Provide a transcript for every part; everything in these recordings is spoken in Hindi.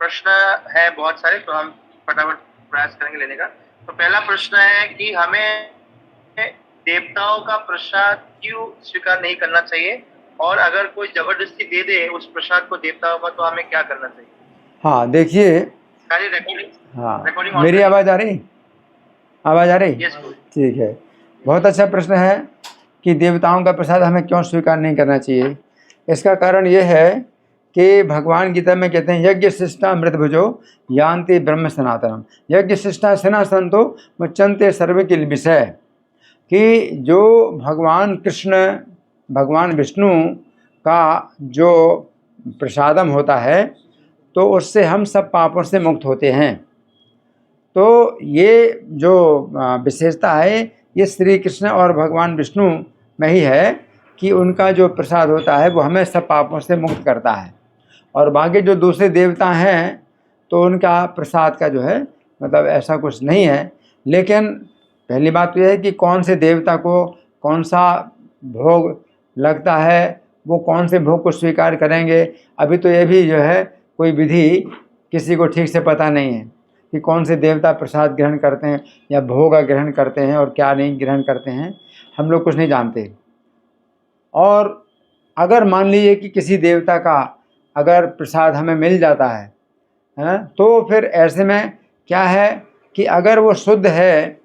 प्रश्न है बहुत सारे, तो हम फटाफट प्रयास करेंगे लेने का। तो पहला प्रश्न है कि हमें देवताओं का प्रसाद क्यों स्वीकार नहीं करना चाहिए, और अगर कोई जबरदस्ती दे दे उस प्रसाद को देवताओं का, तो हमें क्या करना चाहिए? हाँ देखिए, सारी रिकॉर्डिंग हाँ रिकॉर्डिंग ऑन मेरी करिए। आवाज़ आ रही? आवाज़ आ रही? यस गुरुजी। ठीक है। बहुत अच्छा प्रश्न है कि देवताओं का प्रसाद हमें क्यों स्वीकार नहीं करना चाहिए। इसका कारण ये है कि भगवान गीता में कहते हैं, यज्ञ शिष्टा अमृत भुजो यान्ति ब्रह्म सनातनम। यज्ञ शिष्टा सनातन तो मुच्यन्ते सर्व किल विषय, कि जो भगवान कृष्ण, भगवान विष्णु का जो प्रसादम होता है तो उससे हम सब पापों से मुक्त होते हैं। तो ये जो विशेषता है ये श्री कृष्ण और भगवान विष्णु में ही है कि उनका जो प्रसाद होता है वो हमें सब पापों से मुक्त करता है। और बाकी जो दूसरे देवता हैं तो उनका प्रसाद का जो है मतलब ऐसा कुछ नहीं है। लेकिन पहली बात तो यह है कि कौन से देवता को कौन सा भोग लगता है, वो कौन से भोग को स्वीकार करेंगे। अभी तो ये भी जो है कोई विधि किसी को ठीक से पता नहीं है कि कौन से देवता प्रसाद ग्रहण करते हैं या भोग ग्रहण करते हैं और क्या नहीं ग्रहण करते हैं, हम लोग कुछ नहीं जानते। और अगर मान लीजिए कि किसी देवता का अगर प्रसाद हमें मिल जाता है, तो फिर ऐसे में क्या है कि अगर वो शुद्ध है,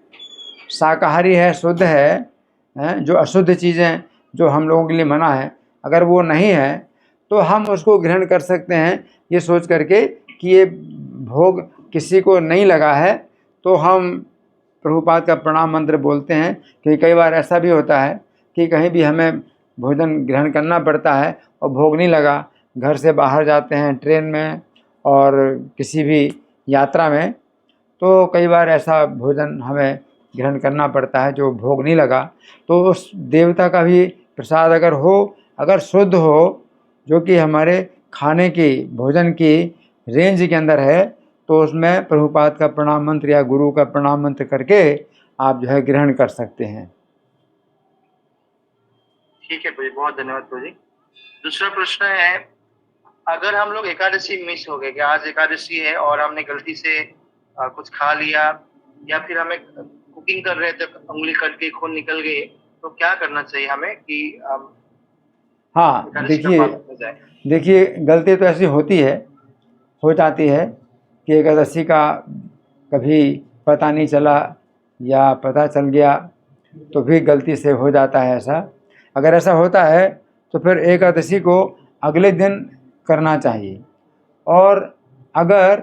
शाकाहारी है, शुद्ध है, जो अशुद्ध चीज़ें जो हम लोगों के लिए मना है अगर वो नहीं है तो हम उसको ग्रहण कर सकते हैं, ये सोच करके कि ये भोग किसी को नहीं लगा है तो हम प्रभुपाद का प्रणाम मंत्र बोलते हैं। कि कई बार ऐसा भी होता है कि कहीं भी हमें भोजन ग्रहण करना पड़ता है और भोग नहीं लगा, घर से बाहर जाते हैं ट्रेन में और किसी भी यात्रा में, तो कई बार ऐसा भोजन हमें ग्रहण करना पड़ता है जो भोग नहीं लगा। तो उस देवता का भी प्रसाद अगर हो, अगर शुद्ध हो, जो कि हमारे खाने की भोजन की रेंज के अंदर है, तो उसमें प्रभुपाद का प्रणाम मंत्र या गुरु का प्रणाम मंत्र करके आप जो है ग्रहण कर सकते हैं। ठीक है प्रभु जी, बहुत धन्यवाद प्रभु जी। दूसरा प्रश्न है, अगर हम लोग एकादशी मिस हो गए कि आज एकादशी है और हमने गलती से कुछ खा लिया, या फिर हमें कुकिंग कर रहे थे उंगली कट गई, खून निकल गए, तो क्या करना चाहिए हमें कि हाँ एकादशी का पालन हो जाए? देखिए, गलती तो ऐसी होती है, हो जाती है कि एकादशी का कभी पता नहीं चला या पता चल गया तो भी गलती से हो जाता है ऐसा। अगर ऐसा होता है तो फिर एकादशी को अगले दिन करना चाहिए। और अगर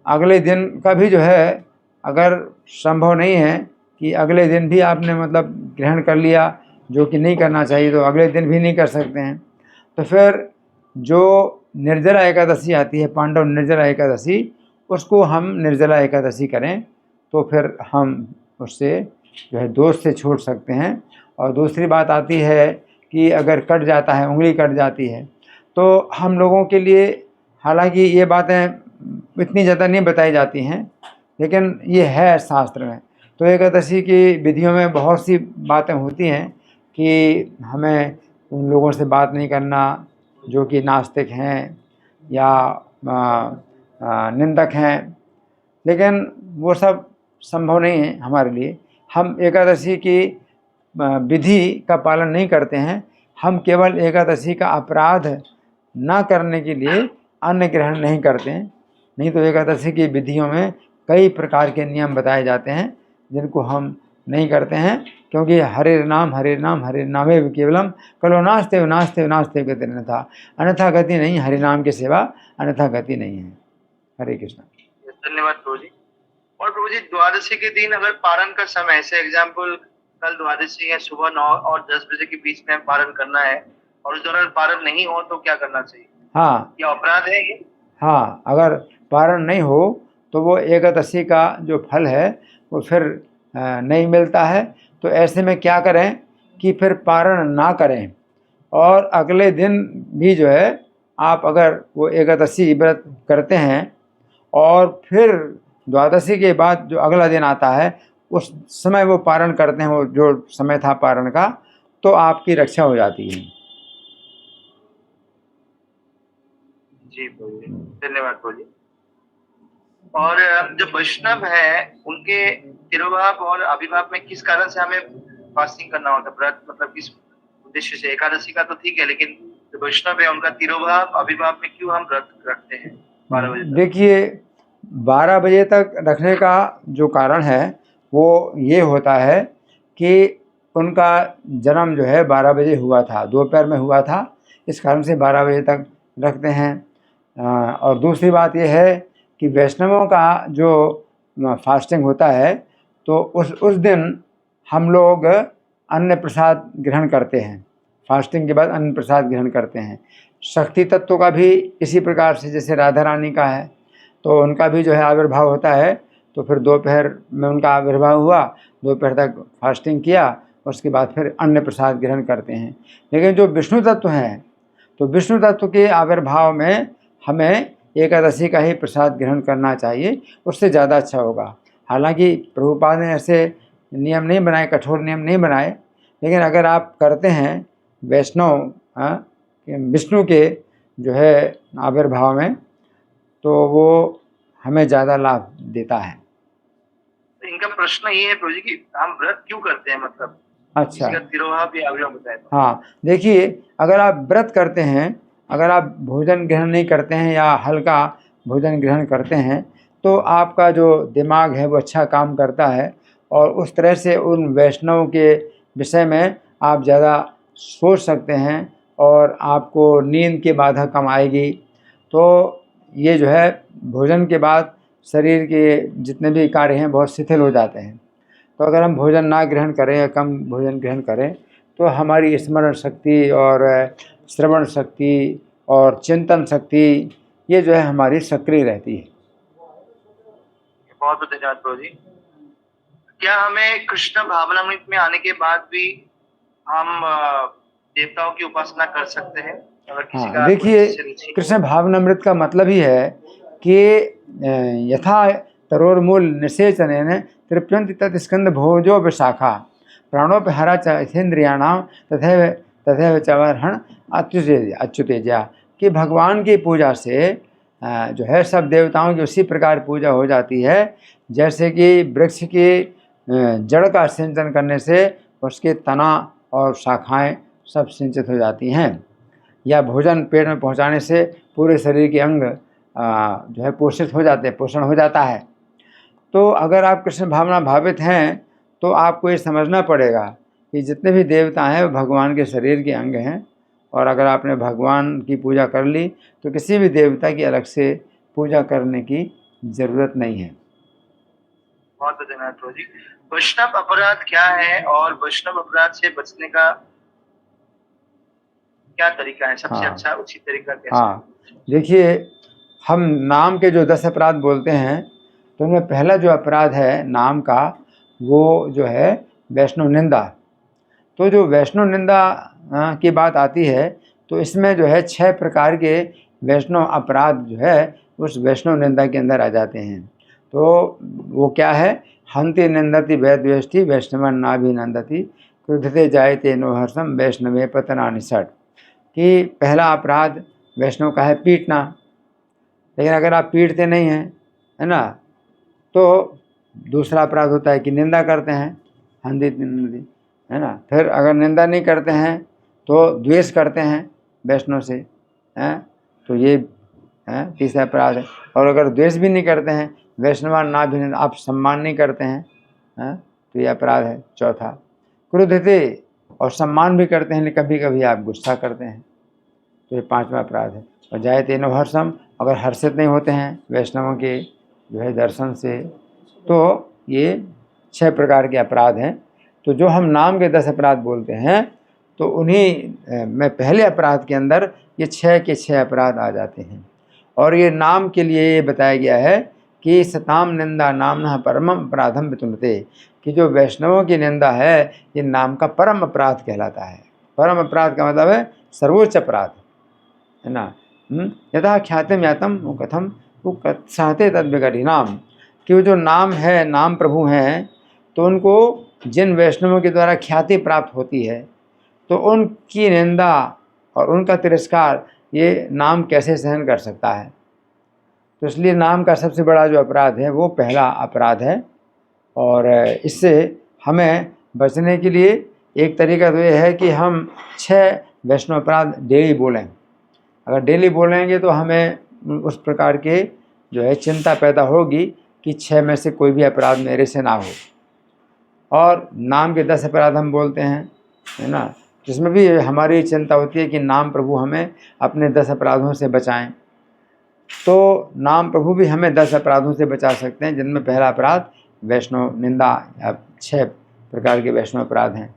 अगले दिन का भी जो है अगर संभव नहीं है कि अगले दिन भी आपने मतलब ग्रहण कर लिया, जो कि नहीं करना चाहिए, तो अगले दिन भी नहीं कर सकते हैं, तो फिर जो निर्जला एकादशी आती है, पांडव निर्जला एकादशी, उसको हम निर्जला एकादशी करें तो फिर हम उससे जो है दोष से छूट सकते हैं। और दूसरी बात आती है कि अगर कट जाता है, उंगली कट जाती है, तो हम लोगों के लिए, हालांकि ये बातें इतनी ज़्यादा नहीं बताई जाती हैं लेकिन ये है शास्त्र में। तो एकादशी की विधियों में बहुत सी बातें होती हैं कि हमें उन लोगों से बात नहीं करना जो कि नास्तिक हैं या निंदक हैं, लेकिन वो सब संभव नहीं है हमारे लिए। हम एकादशी की विधि का पालन नहीं करते हैं, हम केवल एकादशी का अपराध ना करने के लिए अन्न ग्रहण नहीं करते हैं। नहीं तो एकादशी की विधियों में कई प्रकार के नियम बताए जाते हैं जिनको हम नहीं करते हैं, क्योंकि हरे नाम हरे नाम हरे नामे केवलम कलो नास्ते नास्ते नास्ते गति अन्यथा, अन्यथा गति नहीं हरि नाम की सेवा, अन्यथा गति नहीं है। हरे कृष्ण। धन्यवाद प्रभु जी। और प्रभु जी, द्वादशी के दिन अगर पारण का समय, ऐसे एग्जाम्पल कल द्वादशी है, सुबह 9 और 10 बजे के बीच में पारण करना है और उस दौरान पारण नहीं हो तो क्या करना चाहिए? हाँ, क्या अपराध है ये? हाँ, अगर पारण नहीं हो तो वो एकादशी का जो फल है वो फिर नहीं मिलता है। तो ऐसे में क्या करें कि फिर पारण ना करें, और अगले दिन भी जो है आप अगर वो एकादशी व्रत करते हैं और फिर द्वादशी के बाद जो अगला दिन आता है उस समय वो पारण करते हैं, वो जो समय था पारण का, तो आपकी रक्षा हो जाती है। जी प्रभु जी, धन्यवाद प्रभु जी। और जो वैष्णव है उनके तिरुभाव और अभिभाव में किस कारण से हमें फास्टिंग करना होता है, व्रत मतलब किस उद्देश्य से? एकादशी का तो ठीक है, लेकिन जो वैष्णव है उनका तिरुभाव अभिभाव में क्यों हम व्रत रखते हैं 12 बजे तक? देखिए 12 बजे तक रखने का जो कारण है वो ये होता है कि उनका जन्म जो है 12 बजे हुआ था, दोपहर में हुआ था, इस कारण से 12 बजे तक रखते हैं। और दूसरी बात ये है कि वैष्णवों का जो फास्टिंग होता है तो उस दिन हम लोग अन्न प्रसाद ग्रहण करते हैं, फास्टिंग के बाद अन्न प्रसाद ग्रहण करते हैं। शक्ति तत्व का भी इसी प्रकार से, जैसे राधा रानी का है तो उनका भी जो है आविर्भाव होता है, तो फिर दोपहर में उनका आविर्भाव हुआ, दोपहर तक फास्टिंग किया, उसके बाद फिर अन्न प्रसाद ग्रहण करते हैं। लेकिन जो विष्णु तत्व हैं तो विष्णु तत्व के आविर्भाव में हमें एकादशी का ही प्रसाद ग्रहण करना चाहिए, उससे ज़्यादा अच्छा होगा। हालांकि प्रभुपाद ने ऐसे नियम नहीं बनाए, कठोर नियम नहीं बनाए, लेकिन अगर आप करते हैं वैष्णव विष्णु के जो है आविर्भाव में तो वो हमें ज़्यादा लाभ देता है। तो इनका प्रश्न ये है प्रभु जी कि हम व्रत क्यों करते हैं, मतलब अच्छा, किसी का तिरुभाव या अभिभाव बताए तो? हाँ देखिए, अगर आप व्रत करते हैं, अगर आप भोजन ग्रहण नहीं करते हैं या हल्का भोजन ग्रहण करते हैं तो आपका जो दिमाग है वो अच्छा काम करता है और उस तरह से उन वैष्णव के विषय में आप ज़्यादा सोच सकते हैं और आपको नींद की बाधा कम आएगी। तो ये जो है भोजन के बाद शरीर के जितने भी कार्य हैं बहुत शिथिल हो जाते हैं। तो अगर हम भोजन ना ग्रहण करें या कम भोजन ग्रहण करें तो हमारी स्मरण शक्ति और श्रवण शक्ति और चिंतन शक्ति ये जो है हमारी सक्रिय रहती है। बहुत बहुत धन्यवाद प्रभु जी। क्या हमें कृष्ण भावनामृत में आने के बाद भी हम देवताओं की उपासना कर सकते हैं अगर किसी हाँ का देखिए, कुछ रुचि हो? कृष्ण भावनामृत का मतलब ही है कि यथा तरोर्मूल निषेचन तृप्यंति तत्स्कंद भोजो विशाखा प्राणोपहरा चेन्द्रियाणाम तथैव तथैव चवर्हण अच्युतेजा, कि भगवान की पूजा से जो है सब देवताओं की उसी प्रकार पूजा हो जाती है जैसे कि वृक्ष की जड़ का सिंचन करने से उसके तना और शाखाएं सब सिंचित हो जाती हैं, या भोजन पेट में पहुंचाने से पूरे शरीर के अंग जो है पोषित हो जाते हैं, पोषण हो जाता है। तो अगर आप कृष्ण भावना भावित हैं तो आपको ये समझना पड़ेगा कि जितने भी देवता हैं वो भगवान के शरीर के अंग हैं, और अगर आपने भगवान की पूजा कर ली तो किसी भी देवता की अलग से पूजा करने की ज़रूरत नहीं है। बहुत बहुत धन्यवाद प्रभु जी। वैष्णव अपराध क्या है और वैष्णव अपराध से बचने का क्या तरीका है, सबसे हाँ। अच्छा उचित तरीका कैसा है? हाँ देखिए, हम नाम के जो 10 अपराध बोलते हैं तो उनमें पहला जो अपराध है नाम का वो जो है वैष्णव निंदा। तो जो वैष्णव निंदा की बात आती है तो इसमें जो है 6 प्रकार के वैष्णव अपराध जो है उस वैष्णव निंदा के अंदर आ जाते हैं। तो वो क्या है? हंति निंदति वैद्वेष्टि वैष्णवन नाभिनंदति क्रुद्धते जायते नो हर्षम वैष्णवे पतनानि षट्, कि पहला अपराध वैष्णव का है पीटना। लेकिन अगर आप पीटते नहीं हैं, है ना, तो दूसरा अपराध होता है कि निंदा करते हैं, हंति निंदति, है ना। फिर अगर निंदा नहीं करते हैं तो द्वेष करते हैं वैष्णव से, हैं, तो ये तीसरा अपराध है। और अगर द्वेष भी नहीं करते हैं, वैष्णवान ना भी आप सम्मान नहीं करते हैं, तो ये अपराध है चौथा। क्रोधते, और सम्मान भी करते हैं लेकिन कभी कभी आप गुस्सा करते हैं, तो ये 5वां अपराध है। और जायते नो हर्षम, अगर हर्षित नहीं होते हैं वैष्णवों के जो है दर्शन से, तो ये 6 प्रकार के अपराध हैं। तो जो हम नाम के 10 अपराध बोलते हैं तो उन्हीं में पहले अपराध के अंदर ये 6 के 6 अपराध आ जाते हैं। और ये नाम के लिए ये बताया गया है कि सताम निंदा नामना परमम अपराधम वितुलते, कि जो वैष्णवों की निंदा है ये नाम का परम अपराध कहलाता है। परम अपराध का मतलब है सर्वोच्च अपराध, है ना। यथा ख्यातिम यातम वो कथम वो कत्साते तद्विगढ़ी नाम, कि वो जो नाम है, नाम प्रभु हैं, तो उनको जिन वैष्णवों के द्वारा ख्याति प्राप्त होती है तो उनकी निंदा और उनका तिरस्कार ये नाम कैसे सहन कर सकता है। तो इसलिए नाम का सबसे बड़ा जो अपराध है वो पहला अपराध है। और इससे हमें बचने के लिए एक तरीका तो ये है कि हम 6 वैष्णव अपराध डेली बोलें। अगर डेली बोलेंगे तो हमें उस प्रकार के जो है चिंता पैदा होगी कि 6 में से कोई भी अपराध मेरे से ना हो। और नाम के 10 अपराध हम बोलते हैं, है ना, जिसमें भी हमारी चिंता होती है कि नाम प्रभु हमें अपने 10 अपराधों से बचाएं। तो नाम प्रभु भी हमें 10 अपराधों से बचा सकते हैं, जिनमें पहला अपराध वैष्णव निंदा या 6 प्रकार के वैष्णव अपराध हैं।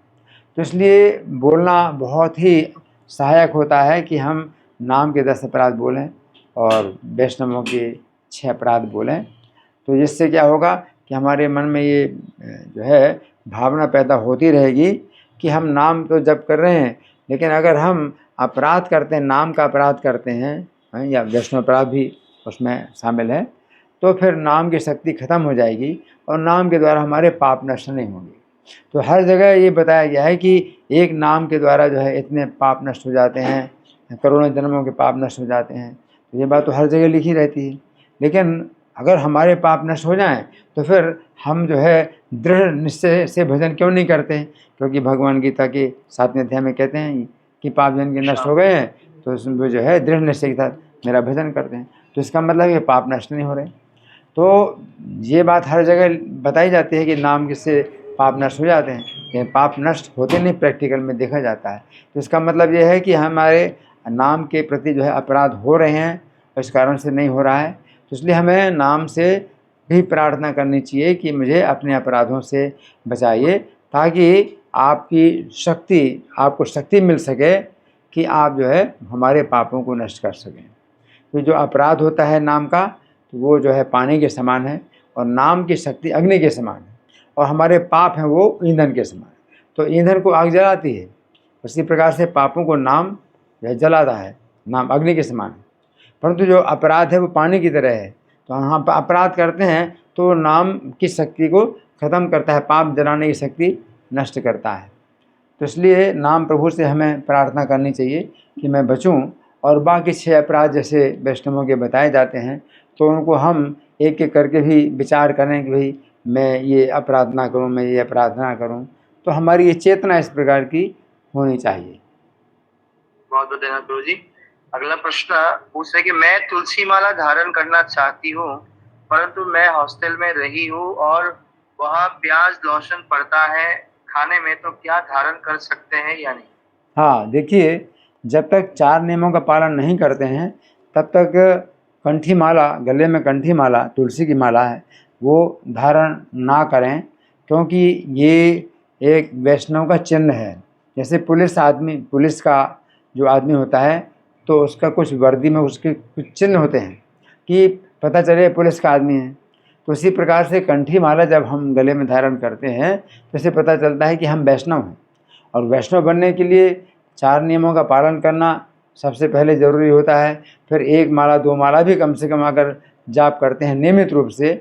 तो इसलिए बोलना बहुत ही सहायक होता है कि हम नाम के 10 अपराध बोलें और वैष्णवों के 6 अपराध बोलें। तो जिससे क्या होगा कि हमारे मन में ये जो है भावना पैदा होती रहेगी कि हम नाम तो जप कर रहे हैं, लेकिन अगर हम अपराध करते हैं, नाम का अपराध करते हैं या वैष्णव अपराध भी उसमें शामिल है, तो फिर नाम की शक्ति खत्म हो जाएगी और नाम के द्वारा हमारे पाप नष्ट नहीं होंगे। तो हर जगह ये बताया गया है कि एक नाम के द्वारा जो है इतने पाप नष्ट हो जाते हैं, करोड़ों जन्मों के पाप नष्ट हो जाते हैं। तो ये बात तो हर जगह लिखी रहती है। लेकिन अगर हमारे पाप नष्ट हो जाएं तो फिर हम जो है दृढ़ निश्चय से भजन क्यों नहीं करते? क्योंकि भगवान गीता के 7वें अध्याय में कहते हैं कि पाप जन के नष्ट हो गए हैं तो उसमें जो है दृढ़ निश्चय के साथ मेरा भजन करते हैं। तो इसका मतलब ये पाप नष्ट नहीं हो रहे। तो ये बात हर जगह बताई जाती है कि नाम से पाप नष्ट हो जाते हैं, लेकिन पाप नष्ट होते नहीं, प्रैक्टिकल में देखा जाता है। तो इसका मतलब ये है कि हमारे नाम के प्रति जो है अपराध हो रहे हैं, इस कारण से नहीं हो रहा है। तो इसलिए हमें नाम से भी प्रार्थना करनी चाहिए कि मुझे अपने अपराधों से बचाइए, ताकि आपको शक्ति मिल सके कि आप जो है हमारे पापों को नष्ट कर सकें। तो जो अपराध होता है नाम का, तो वो जो है पानी के समान है और नाम की शक्ति अग्नि के समान है, और हमारे पाप हैं वो ईंधन के समान। तो ईंधन को आग जलाती है, उसी प्रकार से पापों को नाम जो है जलाता है। नाम अग्नि के समान है, परंतु जो अपराध है वो पानी की तरह है। तो हम अपराध करते हैं तो नाम की शक्ति को ख़त्म करता है, पाप जलाने की शक्ति नष्ट करता है। तो इसलिए नाम प्रभु से हमें प्रार्थना करनी चाहिए कि मैं बचूं। और बाकी 6 अपराध जैसे वैष्णवों के बताए जाते हैं, तो उनको हम एक एक करके भी विचार करें कि भाई मैं ये अपराध ना करूं, मैं ये अपराध ना करूं। तो हमारी ये चेतना इस प्रकार की होनी चाहिए। बहुत बहुत धन्यवाद प्रभु जी। अगला प्रश्न पूछ रहे कि मैं तुलसी माला धारण करना चाहती हूँ, परंतु मैं हॉस्टल में रही हूँ और वहाँ प्याज लहसुन पड़ता है खाने में, तो क्या धारण कर सकते हैं या नहीं? हाँ, देखिए, जब तक 4 नियमों का पालन नहीं करते हैं तब तक कंठी माला, गले में कंठी माला तुलसी की माला है, वो धारण ना करें, क्योंकि ये एक वैष्णव का चिन्ह है। जैसे पुलिस का जो आदमी होता है तो उसका कुछ वर्दी में उसके कुछ चिन्ह होते हैं कि पता चले पुलिस का आदमी है। तो इसी प्रकार से कंठी माला जब हम गले में धारण करते हैं तो इससे पता चलता है कि हम वैष्णव हैं। और वैष्णव बनने के लिए 4 नियमों का पालन करना सबसे पहले ज़रूरी होता है। फिर 1 माला 2 माला भी कम से कम अगर जाप करते हैं नियमित रूप से,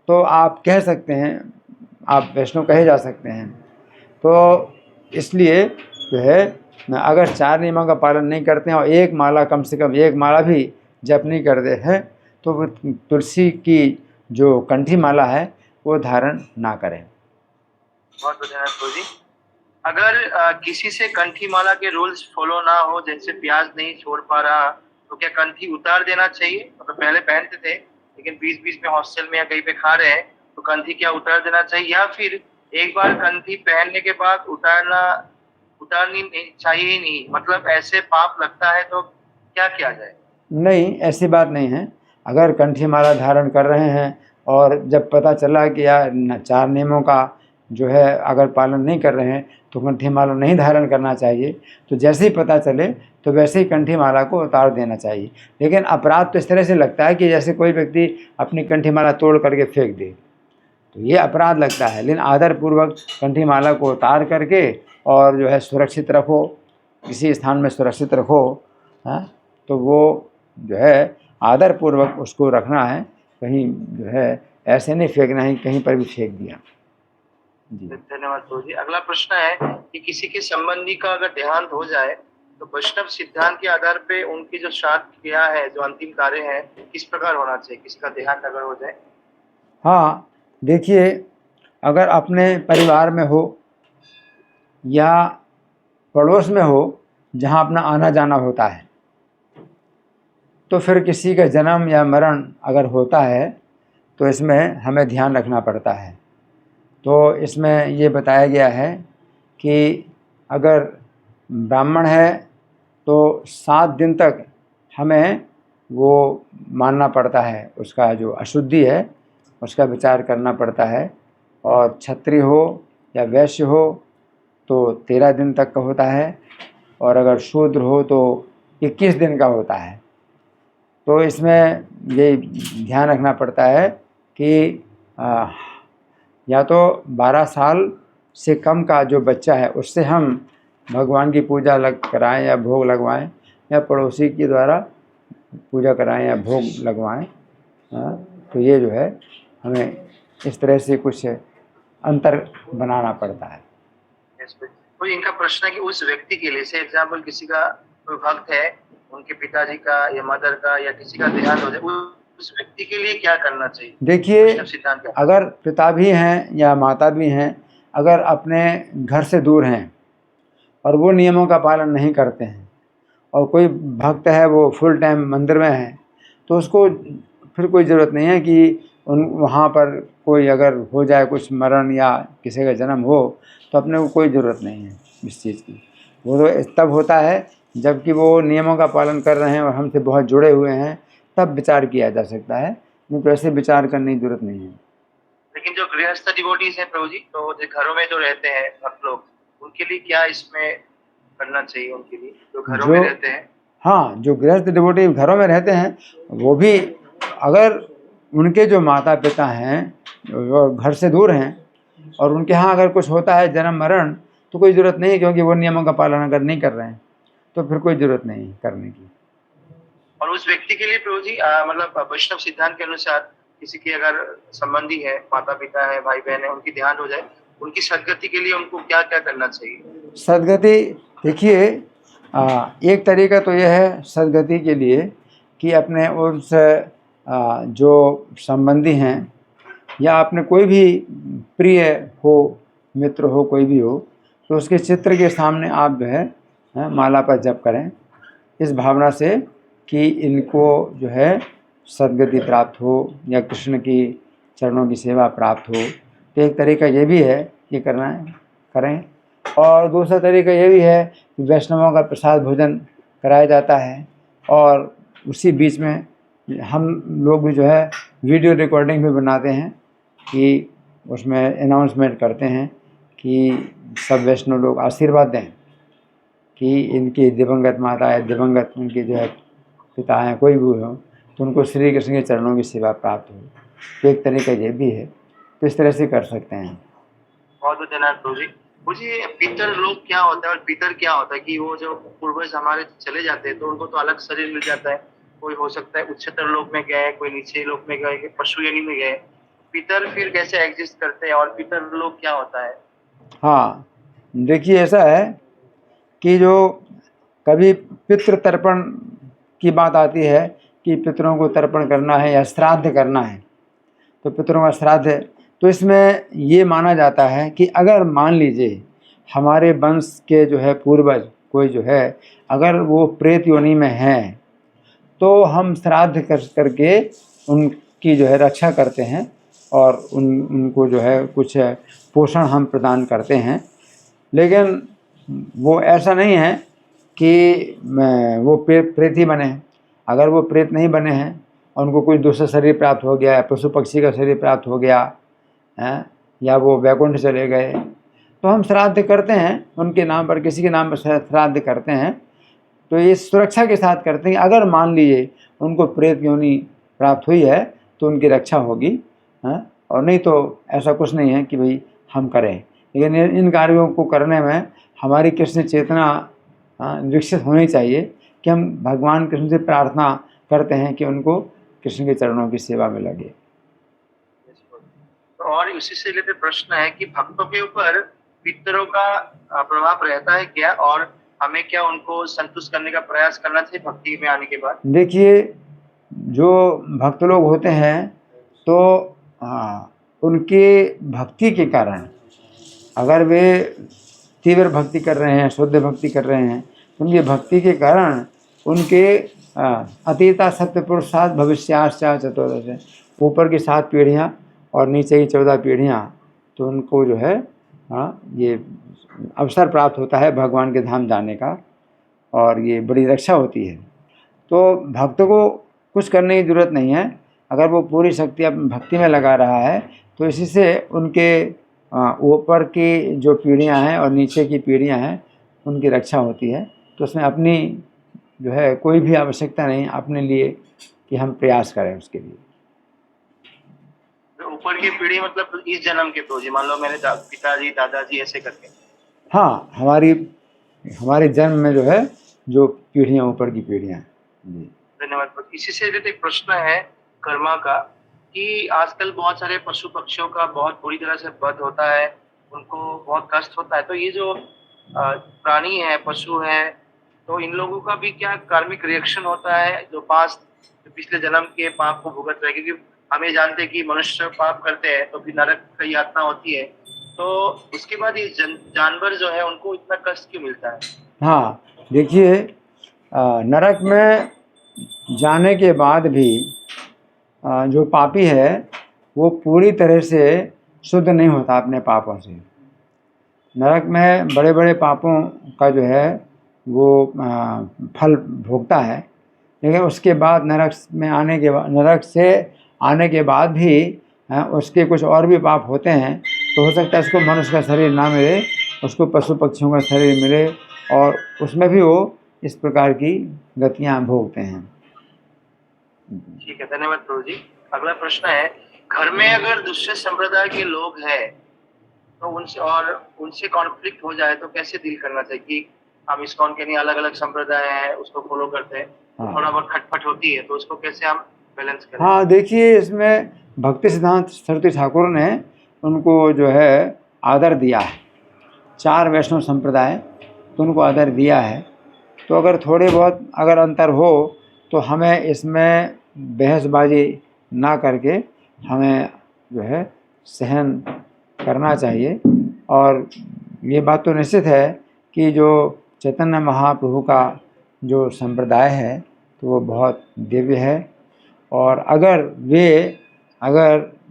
तो आप कह सकते हैं, आप वैष्णव कहे जा सकते हैं। तो इसलिए जो है अगर 4 नियमों का पालन नहीं करते हैं और 1 माला, कम से कम 1 माला भी जप नहीं करते हैं, तो वो तुलसी की जो कंठी माला है वो धारण ना करें। बहुत बहुत धन्यवाद प्रभु जी। अगर किसी से कंठी माला के रूल्स फॉलो ना हो, जैसे प्याज नहीं छोड़ पा रहा, तो क्या कंठी उतार देना चाहिए? मतलब पहले पहनते थे लेकिन बीच बीच में हॉस्टल में या कहीं पे खा रहे हैं, तो कंठी क्या उतार देना चाहिए, या फिर एक बार कंठी पहनने के बाद उतारनी चाहिए ही नहीं? मतलब ऐसे पाप लगता है तो क्या किया जाए? नहीं, ऐसी बात नहीं है। अगर कंठी माला धारण कर रहे हैं और जब पता चला कि यार 4 नियमों का जो है अगर पालन नहीं कर रहे हैं तो कंठी माला नहीं धारण करना चाहिए। तो जैसे ही पता चले तो वैसे ही कंठी माला को उतार देना चाहिए। लेकिन अपराध तो इस तरह से लगता है कि जैसे कोई व्यक्ति अपनी कंठी माला तोड़ करके फेंक दे, तो ये अपराध लगता है। लेकिन आदरपूर्वक कंठी माला को उतार करके और जो है सुरक्षित रखो, किसी स्थान में सुरक्षित रखो, हाँ, तो वो जो है आदरपूर्वक उसको रखना है। कहीं जो है ऐसे नहीं फेंकना है कहीं पर भी फेंक दिया। जी। धन्यवाद प्रभु जी। अगला प्रश्न है कि किसी के संबंधी का अगर देहांत हो जाए तो वैष्णव सिद्धांत के आधार पे उनकी जो श्राद्ध क्रिया है, जो अंतिम कार्य है, किस प्रकार होना चाहिए, किसका देहांत अगर हो जाए? हाँ, देखिए, अगर अपने परिवार में हो या पड़ोस में हो जहाँ अपना आना जाना होता है, तो फिर किसी का जन्म या मरण अगर होता है तो इसमें हमें ध्यान रखना पड़ता है। तो इसमें ये बताया गया है कि अगर ब्राह्मण है तो 7 दिन तक हमें वो मानना पड़ता है, उसका जो अशुद्धि है उसका विचार करना पड़ता है। और क्षत्रिय हो या वैश्य हो तो 13 दिन तक का होता है, और अगर शूद्र हो तो 21 दिन का होता है। तो इसमें ये ध्यान रखना पड़ता है कि या तो 12 साल से कम का जो बच्चा है उससे हम भगवान की पूजा कराएं या भोग लगवाएं, या पड़ोसी के द्वारा पूजा कराएं या भोग लगवाएं। तो ये जो है हमें इस तरह से कुछ अंतर बनाना पड़ता है। तो इनका प्रश्न है कि उस व्यक्ति के लिए, से एग्जाम्पल किसी का कोई भक्त है, उनके पिताजी का या मदर का या किसी का देहांत हो जाए, उस व्यक्ति के लिए क्या करना चाहिए? देखिए, वैष्णव सिद्धांत क्या? अगर पिता भी हैं या माता भी हैं, अगर अपने घर से दूर हैं और वो नियमों का पालन नहीं करते हैं, और कोई भक्त है वो फुल टाइम मंदिर में है, तो उसको फिर कोई ज़रूरत नहीं है कि वहाँ पर कोई अगर हो जाए कुछ मरण या किसी का जन्म हो तो अपने को कोई ज़रूरत नहीं है इस चीज़ की। वो तो तब होता है जबकि वो नियमों का पालन कर रहे हैं और हमसे बहुत जुड़े हुए हैं, तब विचार किया जा सकता है, नहीं तो ऐसे विचार करने की ज़रूरत नहीं है। लेकिन जो गृहस्थ डिवोटीज हैं प्रभु जी, तो जो घरों में जो रहते हैं भक्त लोग, उनके लिए क्या इसमें करना चाहिए? उनके लिए जो घरों में रहते हैं, हाँ, जो गृहस्थ डिवोटी घरों में रहते हैं वो भी, अगर उनके जो माता पिता हैं वो घर से दूर हैं और उनके यहाँ अगर कुछ होता है जन्म मरण, तो कोई ज़रूरत नहीं है, क्योंकि वो नियमों का पालन अगर नहीं कर रहे हैं तो फिर कोई ज़रूरत नहीं करने की। और उस व्यक्ति के लिए प्रभु जी मतलब वैष्णव सिद्धांत के अनुसार किसी के अगर संबंधी है, माता पिता है, भाई बहन है, उनकी देहांत हो जाए, उनकी सदगति के लिए उनको क्या क्या करना चाहिए? सदगति, देखिए, एक तरीका तो यह है सदगति के लिए कि अपने उस जो संबंधी हैं या अपने कोई भी प्रिय हो, मित्र हो, कोई भी हो, तो उसके चित्र के सामने आप जो है माला पर जप करें, इस भावना से कि इनको जो है सदगति प्राप्त हो या कृष्ण की चरणों की सेवा प्राप्त हो। तो एक तरीका ये भी है, ये करना है, करें। और दूसरा तरीका ये भी है कि वैष्णवों का प्रसाद भोजन कराया जाता है, और उसी बीच में हम लोग भी जो है वीडियो रिकॉर्डिंग भी बनाते हैं कि उसमें अनाउंसमेंट करते हैं कि सब वैष्णव लोग आशीर्वाद दें कि इनकी दिवंगत माता है, दिवंगत उनके जो है पिता हैं, कोई भी हो, तो उनको श्री कृष्ण के चरणों की सेवा प्राप्त हो। तो एक तरीका ये भी है, तो इस तरह से कर सकते हैं। बहुत बहुत धन्यवाद प्रभु जी। मुझे पितर लोग क्या होता है और पितर क्या होता है कि वो जो पूर्वज हमारे चले जाते हैं तो उनको तो अलग शरीर मिल जाता है, कोई हो सकता है उच्चतर लोक में गए, कोई नीचे लोक में गए, पशु योनि में गए, पितर फिर कैसे एग्जिस्ट करते हैं और पितर लोग क्या होता है? हाँ, देखिए, ऐसा है कि जो कभी पितृ तर्पण की बात आती है कि पितरों को तर्पण करना है या श्राद्ध करना है, तो पितरों का श्राद्ध है, तो इसमें ये माना जाता है कि अगर मान लीजिए हमारे वंश के जो है पूर्वज कोई जो है अगर वो प्रेत योनि में हैं, तो हम श्राद्ध करके उनकी जो है रक्षा करते हैं और उनको जो है कुछ पोषण हम प्रदान करते हैं। लेकिन वो ऐसा नहीं है कि वो प्रेत ही बने हैं। अगर वो प्रेत नहीं बने हैं और उनको कोई दूसरा शरीर प्राप्त हो गया है, पशु पक्षी का शरीर प्राप्त हो गया है, या वो वैकुंठ चले गए, तो हम श्राद्ध करते हैं उनके नाम पर, किसी के नाम पर श्राद्ध करते हैं। तो ये सुरक्षा के साथ करते हैं, अगर मान लीजिए उनको प्रेत योनि प्राप्त हुई है तो उनकी रक्षा होगी, और नहीं तो ऐसा कुछ नहीं है कि भाई हम करें। लेकिन इन कार्यों को करने में हमारी कृष्ण चेतना विकसित होनी चाहिए कि हम भगवान कृष्ण से प्रार्थना करते हैं कि उनको कृष्ण के चरणों की सेवा में लगे। तो और इसी से रिलेटेड प्रश्न है कि भक्तों के ऊपर पितरों का प्रभाव रहता है क्या? और हमें क्या उनको संतुष्ट करने का प्रयास करना चाहिए भक्ति में आने के बाद? देखिए, जो भक्त लोग होते हैं तो उनके भक्ति के कारण, अगर वे तीव्र भक्ति कर रहे हैं, शुद्ध भक्ति कर रहे हैं, तो उनकी भक्ति के कारण उनके अतीता सत्य पुरुषार्थ भविष्याश्चा चतुर्दश, ऊपर की 7 पीढ़ियाँ और नीचे की 14 पीढ़ियाँ, तो उनको जो है ये अवसर प्राप्त होता है भगवान के धाम जाने का, और ये बड़ी रक्षा होती है। तो भक्त को कुछ करने की ज़रूरत नहीं है, अगर वो पूरी शक्ति अपनी भक्ति में लगा रहा है तो इसी से उनके ऊपर की जो पीढ़ियाँ हैं और नीचे की पीढ़ियाँ हैं उनकी रक्षा होती है। तो उसमें अपनी जो है कोई भी आवश्यकता नहीं अपने लिए कि हम प्रयास करें उसके लिए। तो ऊपर की पीढ़ी मतलब इस जन्म के तो जी, मान लो मेरे पिताजी दादाजी ऐसे करके। हाँ, हमारे जन्म में जो है जो पीढ़ियाँ, ऊपर की पीढ़ियाँ जी। धन्यवाद। इसी से रिलेटेड एक प्रश्न है कर्मा का, कि आजकल बहुत सारे पशु पक्षियों का बहुत बुरी तरह से वध होता है, उनको बहुत कष्ट होता है। तो ये जो प्राणी है, पशु है, तो इन लोगों का भी क्या कार्मिक रिएक्शन होता है जो पिछले जन्म के पाप को भुगत रहे? क्योंकि हम ये जानते हैं कि मनुष्य पाप करते हैं तो फिर नरक की यातना होती है, तो उसके बाद ये जानवर जो है उनको इतना कष्ट क्यों मिलता है? हाँ, देखिए, नरक में जाने के बाद भी जो पापी है वो पूरी तरह से शुद्ध नहीं होता अपने पापों से। नरक में बड़े बड़े पापों का जो है वो फल भोगता है, लेकिन उसके बाद नरक से आने के बाद भी उसके कुछ और भी पाप होते हैं, तो हो सकता है उसको मनुष्य का शरीर ना मिले, उसको पशु पक्षियों का शरीर मिले, और उसमें भी वो इस प्रकार की गतियाँ भोगते हैं। ठीक है, धन्यवाद प्रभु जी। अगला प्रश्न है, घर में अगर दूसरे संप्रदाय के लोग हैं तो उनसे कॉन्फ्लिक्ट हो जाए तो कैसे डील करना चाहिए? कि हम इस्कॉन के नहीं, अलग अलग संप्रदाय है उसको फॉलो करते हैं, हाँ। थोड़ा बहुत खटपट होती है, तो उसको कैसे हम बैलेंस करें? हाँ, देखिए, इसमें भक्ति सिद्धांत सरस्वती ठाकुर ने उनको जो है आदर दिया है। 4 वैष्णव संप्रदाय, तो उनको आदर दिया है। तो अगर थोड़े बहुत अगर अंतर हो तो हमें इसमें बहसबाजी ना करके हमें जो है सहन करना चाहिए। और ये बात तो निश्चित है कि जो चैतन्य महाप्रभु का जो संप्रदाय है तो वो बहुत दिव्य है, और अगर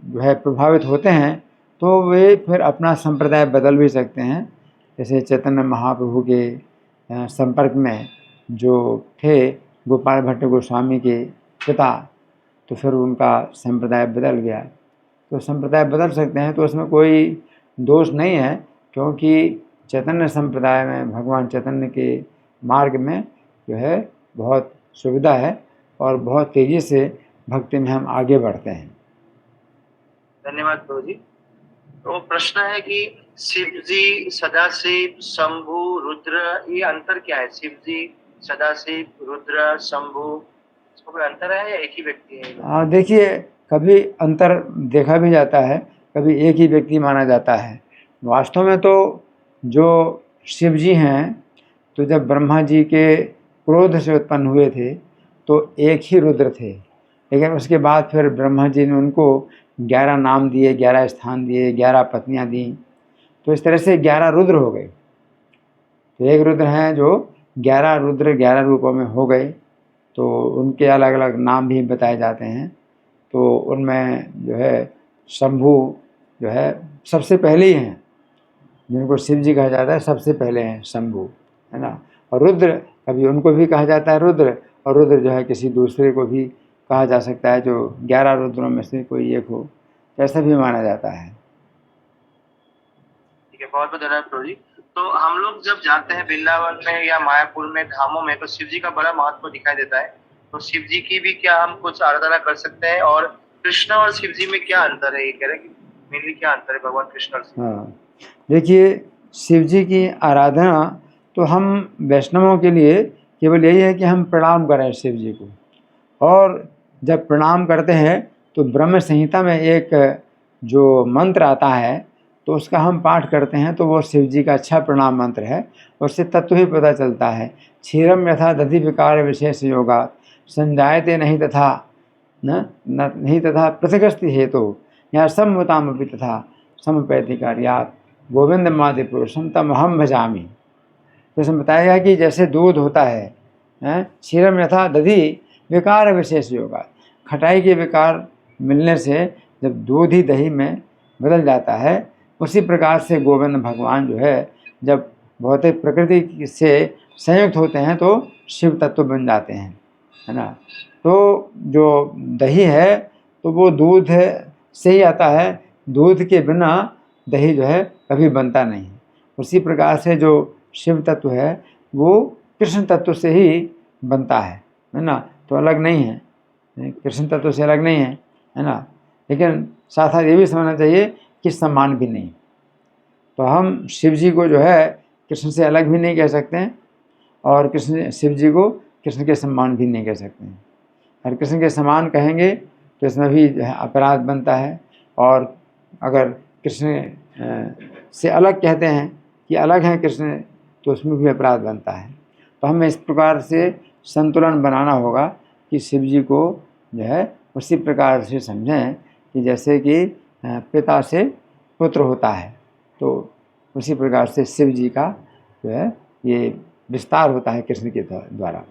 जो है प्रभावित होते हैं तो वे फिर अपना संप्रदाय बदल भी सकते हैं। जैसे चैतन्य महाप्रभु के संपर्क में जो थे गोपाल भट्ट गोस्वामी के पिता, तो फिर उनका संप्रदाय बदल गया। तो संप्रदाय बदल सकते हैं, तो उसमें कोई दोष नहीं है, क्योंकि चैतन्य संप्रदाय में भगवान चैतन्य के मार्ग में जो है बहुत सुविधा है और बहुत तेज़ी से भक्ति में हम आगे बढ़ते हैं। धन्यवाद प्रभु जी। तो प्रश्न है कि शिव जी, सदाशिव, शंभु, रुद्र, ये अंतर क्या है? शिव जी, सदाशिव, रुद्र, शंभु, इसको कोई अंतर है या एक ही व्यक्ति है? देखिए, कभी अंतर देखा भी जाता है, कभी एक ही व्यक्ति माना जाता है। वास्तव में तो जो शिव जी हैं, तो जब ब्रह्मा जी के क्रोध से उत्पन्न हुए थे तो एक ही रुद्र थे, लेकिन उसके बाद फिर ब्रह्मा जी ने उनको 11 नाम दिए, 11 स्थान दिए, 11 पत्नियां दी, तो इस तरह से 11 रुद्र हो गए। तो एक रुद्र हैं जो 11 रुद्र 11 रूपों में हो गए, तो उनके अलग अलग नाम भी बताए जाते हैं। तो उनमें जो है शंभु जो है सबसे पहले ही हैं, जिनको शिव जी कहा जाता है सबसे पहले हैं शंभु, है ना। और रुद्र, कभी उनको भी कहा जाता है रुद्र, और रुद्र जो है किसी दूसरे को भी कहा जा सकता है जो 11 रुद्रों में से कोई एक हो, ऐसा भी माना जाता है। ठीक है, बहुत बहुत धन्यवाद प्रभु जी। तो हम लोग जब जाते हैं वृंदावन में या मायापुर में धामों में, तो शिव जी का बड़ा महत्व दिखाई देता है। तो शिव जी की भी क्या हम कुछ आराधना कर सकते हैं? और कृष्ण और शिव जी में क्या अंतर है, ये कह रहे हैं कि मेनली क्या अंतर है भगवान कृष्ण और शिव? हाँ, देखिए, शिव जी की आराधना तो हम वैष्णवों के लिए केवल यही है कि हम प्रणाम करें शिव जी को, और जब प्रणाम करते हैं तो ब्रह्म संहिता में एक जो मंत्र आता है तो उसका हम पाठ करते हैं तो वो शिव जी का अच्छा प्रणाम मंत्र है। उससे तत्व ही पता चलता है। क्षीरम यथा दधि विकार विशेष योगा संजायते नहीं तथा नहीं तथा पृथगस्ति हेतु या सम्मुतामपि तथा समपैति कार्यात गोविंद मादि पुरुषम तम हम भजामी। तो इसमें बताया गया कि जैसे दूध होता है, क्षीरम यथा दधि विकार विशेष योगा, खटाई के विकार मिलने से जब दूध ही दही में बदल जाता है, उसी प्रकार से गोविंद भगवान जो है जब भौतिक प्रकृति से संयुक्त होते हैं तो शिव तत्व बन जाते हैं, है ना। तो जो दही है तो वो दूध से ही आता है, दूध के बिना दही जो है कभी बनता नहीं है। उसी प्रकार से जो शिव तत्व है वो कृष्ण तत्व से ही बनता है ना, तो अलग नहीं है, कृष्ण तत्व से अलग नहीं है ना। लेकिन साथ साथ ये भी समझना चाहिए कि समान भी नहीं। तो हम शिव जी को जो है कृष्ण से अलग भी नहीं कह सकते हैं और कृष्ण शिव जी को कृष्ण के समान भी नहीं कह सकते हैं। अगर कृष्ण के समान कहेंगे तो इसमें भी जो है अपराध बनता है, और अगर कृष्ण से अलग कहते हैं कि अलग हैं कृष्ण तो उसमें भी अपराध बनता है। तो हमें इस प्रकार से संतुलन बनाना होगा कि शिव जी को जो है उसी प्रकार से समझें कि जैसे कि पिता से पुत्र होता है, तो उसी प्रकार से शिव जी का जो है ये विस्तार होता है कृष्ण के द्वारा।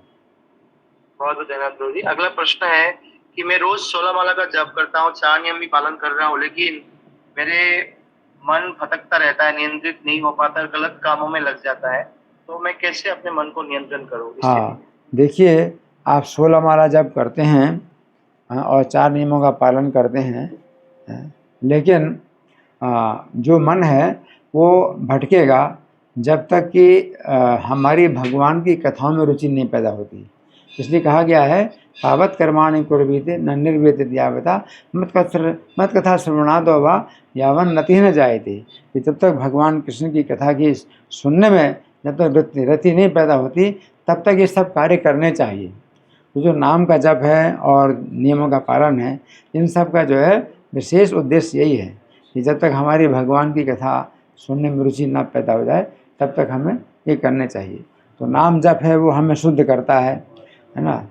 बहुत बहुत धन्यवाद प्रभु जी। अगला प्रश्न है कि मैं रोज 16 माला का जप करता हूँ, 4 नियम भी पालन कर रहा हूँ, लेकिन मेरे मन भटकता रहता है, नियंत्रित नहीं हो पाता, गलत कामों में लग जाता है। तो मैं कैसे अपने मन को नियंत्रण करूँ इस स्थिति में? देखिए, आप 16 माला जप करते हैं और 4 नियमों का पालन करते हैं, लेकिन जो मन है वो भटकेगा जब तक कि हमारी भगवान की कथाओं में रुचि नहीं पैदा होती। इसलिए कहा गया है तावत कर्माणि कुर्वीते न निर्वेदित यावता मत कथा श्रवणादो वा यावन नति न जायते। कि जब तक भगवान कृष्ण की कथा की सुनने में जब तक रति नहीं पैदा होती तब तक ये सब कार्य करने चाहिए। तो जो नाम का जप है और नियमों का पालन है, इन सब का जो है विशेष उद्देश्य यही है कि जब तक हमारी भगवान की कथा सुनने में रुचि न पैदा हो जाए तब तक हमें ये करने चाहिए। तो नाम जप है वो हमें शुद्ध करता है ना।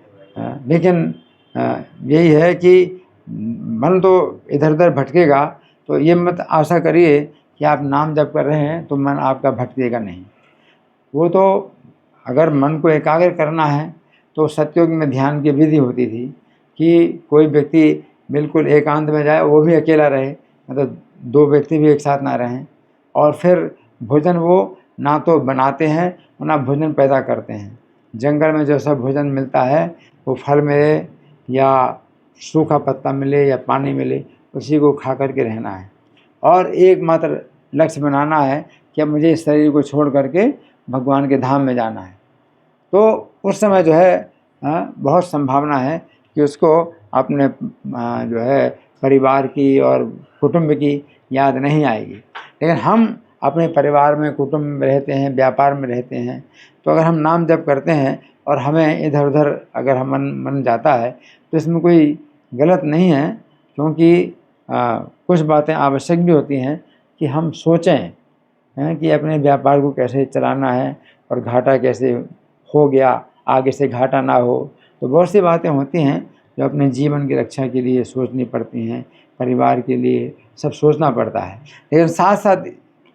लेकिन यही है कि मन तो इधर उधर भटकेगा, तो ये मत आशा करिए कि आप नाम जप कर रहे हैं तो मन आपका भटकेगा नहीं। वो तो अगर मन को एकाग्र करना है तो सतयुग में ध्यान की विधि होती थी कि कोई व्यक्ति बिल्कुल एकांत में जाए, वो भी अकेला रहे, मतलब 2 व्यक्ति भी एक साथ ना रहें, और फिर भोजन वो ना तो बनाते हैं और ना भोजन पैदा करते हैं। जंगल में जो सब भोजन मिलता है वो फल मिले या सूखा पत्ता मिले या पानी मिले, उसी को खा करके रहना है और एकमात्र लक्ष्य बनाना है कि अब मुझे इस शरीर को छोड़ करके भगवान के धाम में जाना है। तो उस समय जो है बहुत संभावना है कि उसको अपने जो है परिवार की और कुटुंब की याद नहीं आएगी। लेकिन हम अपने परिवार में, कुटुंब में रहते हैं, व्यापार में रहते हैं, तो अगर हम नाम जप करते हैं और हमें इधर उधर अगर हम मन जाता है तो इसमें कोई गलत नहीं है, क्योंकि कुछ बातें आवश्यक भी होती हैं कि हम सोचें कि अपने व्यापार को कैसे चलाना है और घाटा कैसे हो गया, आगे से घाटा ना हो। तो बहुत सी बातें होती हैं जो अपने जीवन की रक्षा के लिए सोचनी पड़ती हैं, परिवार के लिए सब सोचना पड़ता है। लेकिन साथ साथ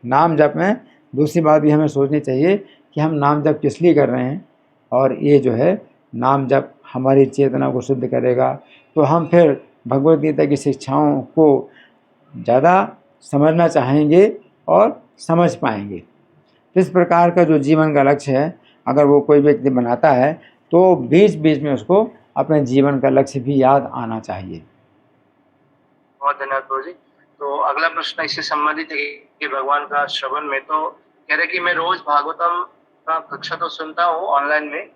नाम जप में दूसरी बात भी हमें सोचनी चाहिए कि हम नाम जप किस लिए कर रहे हैं, और ये जो है नाम जप हमारी चेतना को शुद्ध करेगा तो हम फिर भगवद गीता की शिक्षाओं को ज़्यादा समझना चाहेंगे और समझ पाएंगे। इस प्रकार का जो जीवन का लक्ष्य है अगर वो कोई व्यक्ति बनाता है तो बीच बीच में उसको अपने जीवन का लक्ष्य भी याद आना चाहिए। बहुत धन्यवाद प्रभु जी। तो अगला प्रश्न इससे संबंधित है कि भगवान का श्रवण में तो कह रहे कि मैं रोज भागवतम का कक्षा तो सुनता हूँ ऑनलाइन में,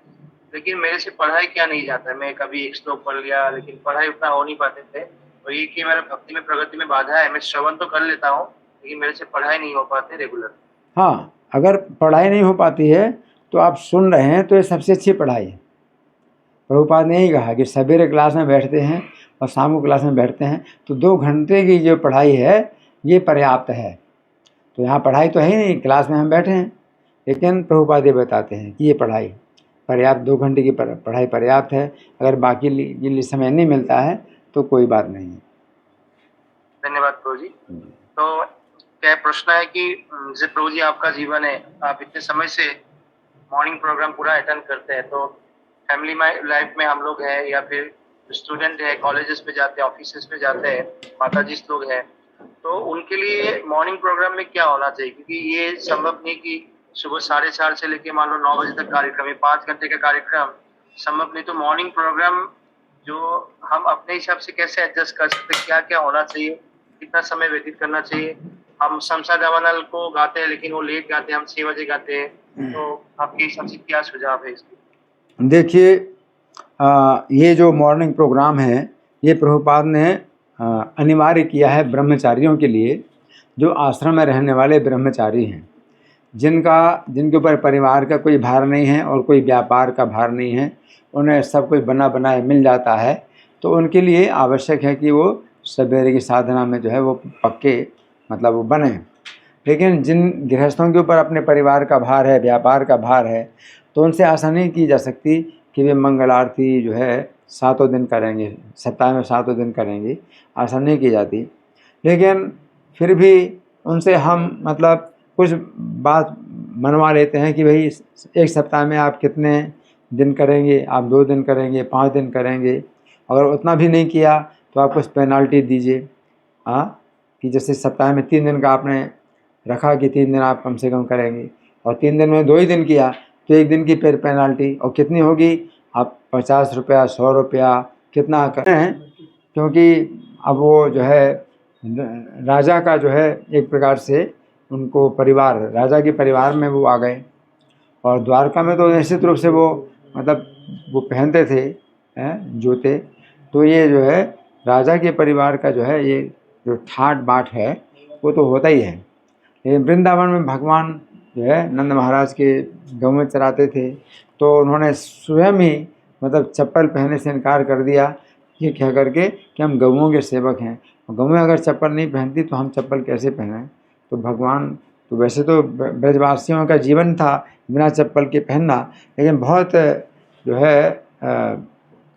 लेकिन मेरे से पढ़ाई क्या नहीं जाता है। मैं कभी एक श्लोक पढ़ लिया, लेकिन पढ़ाई उतना हो नहीं पाते थे। तो ये कि मेरा भक्ति में प्रगति में बाधा है। मैं श्रवण तो कर लेता हूँ लेकिन मेरे से पढ़ाई नहीं हो पाते रेगुलर। हाँ, अगर पढ़ाई नहीं हो पाती है तो आप सुन रहे हैं तो ये सबसे अच्छी पढ़ाई है। प्रभुपाद ने यही कहा कि सवेरे क्लास में बैठते हैं और शाम को क्लास में बैठते हैं तो 2 घंटे की जो पढ़ाई है ये पर्याप्त है। तो यहाँ पढ़ाई तो है ही नहीं, क्लास में हम बैठे हैं, लेकिन प्रभुपाद ये बताते हैं कि ये पढ़ाई पर्याप्त, 2 घंटे की पढ़ाई पर्याप्त है। अगर बाकी के लिए समय नहीं मिलता है तो कोई बात नहीं है। धन्यवाद प्रभु जी। तो क्या प्रश्न है कि जैसे प्रभु जी आपका जीवन है, आप इतने समय से मॉर्निंग प्रोग्राम पूरा अटेंड करते हैं, तो फैमिली लाइफ में हम लोग हैं या फिर स्टूडेंट है, कॉलेजेस में जाते हैं, ऑफिसेस में जाते हैं, माता जी लोग हैं, तो उनके लिए मॉर्निंग प्रोग्राम में क्या होना चाहिए? क्योंकि ये संभव नहीं कि सुबह 4:30 से लेके मान लो 9 बजे तक कार्यक्रम, ये 5 घंटे का कार्यक्रम संभव नहीं। तो मॉर्निंग प्रोग्राम जो हम अपने हिसाब से कैसे एडजस्ट कर सकते हैं, क्या क्या होना चाहिए, कितना समय व्यतीत करना चाहिए? हम शमशा दावानल को गाते हैं लेकिन वो लेट गाते हैं, हम 6 बजे गाते हैं, तो आपके हिसाब से क्या सुझाव है इसके? देखिए, ये जो मॉर्निंग प्रोग्राम है ये प्रभुपाद ने अनिवार्य किया है ब्रह्मचारियों के लिए, जो आश्रम में रहने वाले ब्रह्मचारी हैं, जिनके ऊपर परिवार का कोई भार नहीं है और कोई व्यापार का भार नहीं है, उन्हें सब कुछ बना बनाए मिल जाता है। तो उनके लिए आवश्यक है कि वो सवेरे की साधना में जो है वो पक्के मतलब वो बने। लेकिन जिन गृहस्थों के ऊपर अपने परिवार का भार है, व्यापार का भार है, तो उनसे आशा नहीं की जा सकती कि वे मंगल आरती जो है 7 दिन करेंगे, सप्ताह में 7 दिन करेंगे, आशा नहीं की जाती। लेकिन फिर भी उनसे हम मतलब कुछ बात मनवा लेते हैं कि भाई एक सप्ताह में आप कितने दिन करेंगे, आप 2 दिन करेंगे, 5 दिन करेंगे, अगर उतना भी नहीं किया तो आप कुछ पेनाल्टी दीजिए। कि जैसे सप्ताह में 3 दिन का आपने रखा कि 3 दिन आप कम से कम करेंगे, और 3 दिन में 2 ही दिन किया तो 1 दिन की फिर पेनाल्टी, और कितनी होगी, आप 50 रुपया, 100 रुपया कितना करें, क्योंकि अब वो जो है राजा का जो है एक प्रकार से उनको परिवार, राजा के परिवार में वो आ गए। और द्वारका में तो निश्चित रूप से वो मतलब वो पहनते थे जूते, तो ये जो है राजा के परिवार का जो है ये जो ठाट बाट है वो तो होता ही है। लेकिन वृंदावन में भगवान जो है नंद महाराज के गौ में चराते थे, तो उन्होंने स्वयं ही मतलब चप्पल पहनने से इनकार कर दिया, ये कह करके कि हम गौओं के सेवक हैं, गौएं अगर चप्पल नहीं पहनती तो हम चप्पल कैसे पहनें। तो भगवान तो वैसे तो ब्रजवासियों का जीवन था बिना चप्पल के पहनना, लेकिन बहुत जो है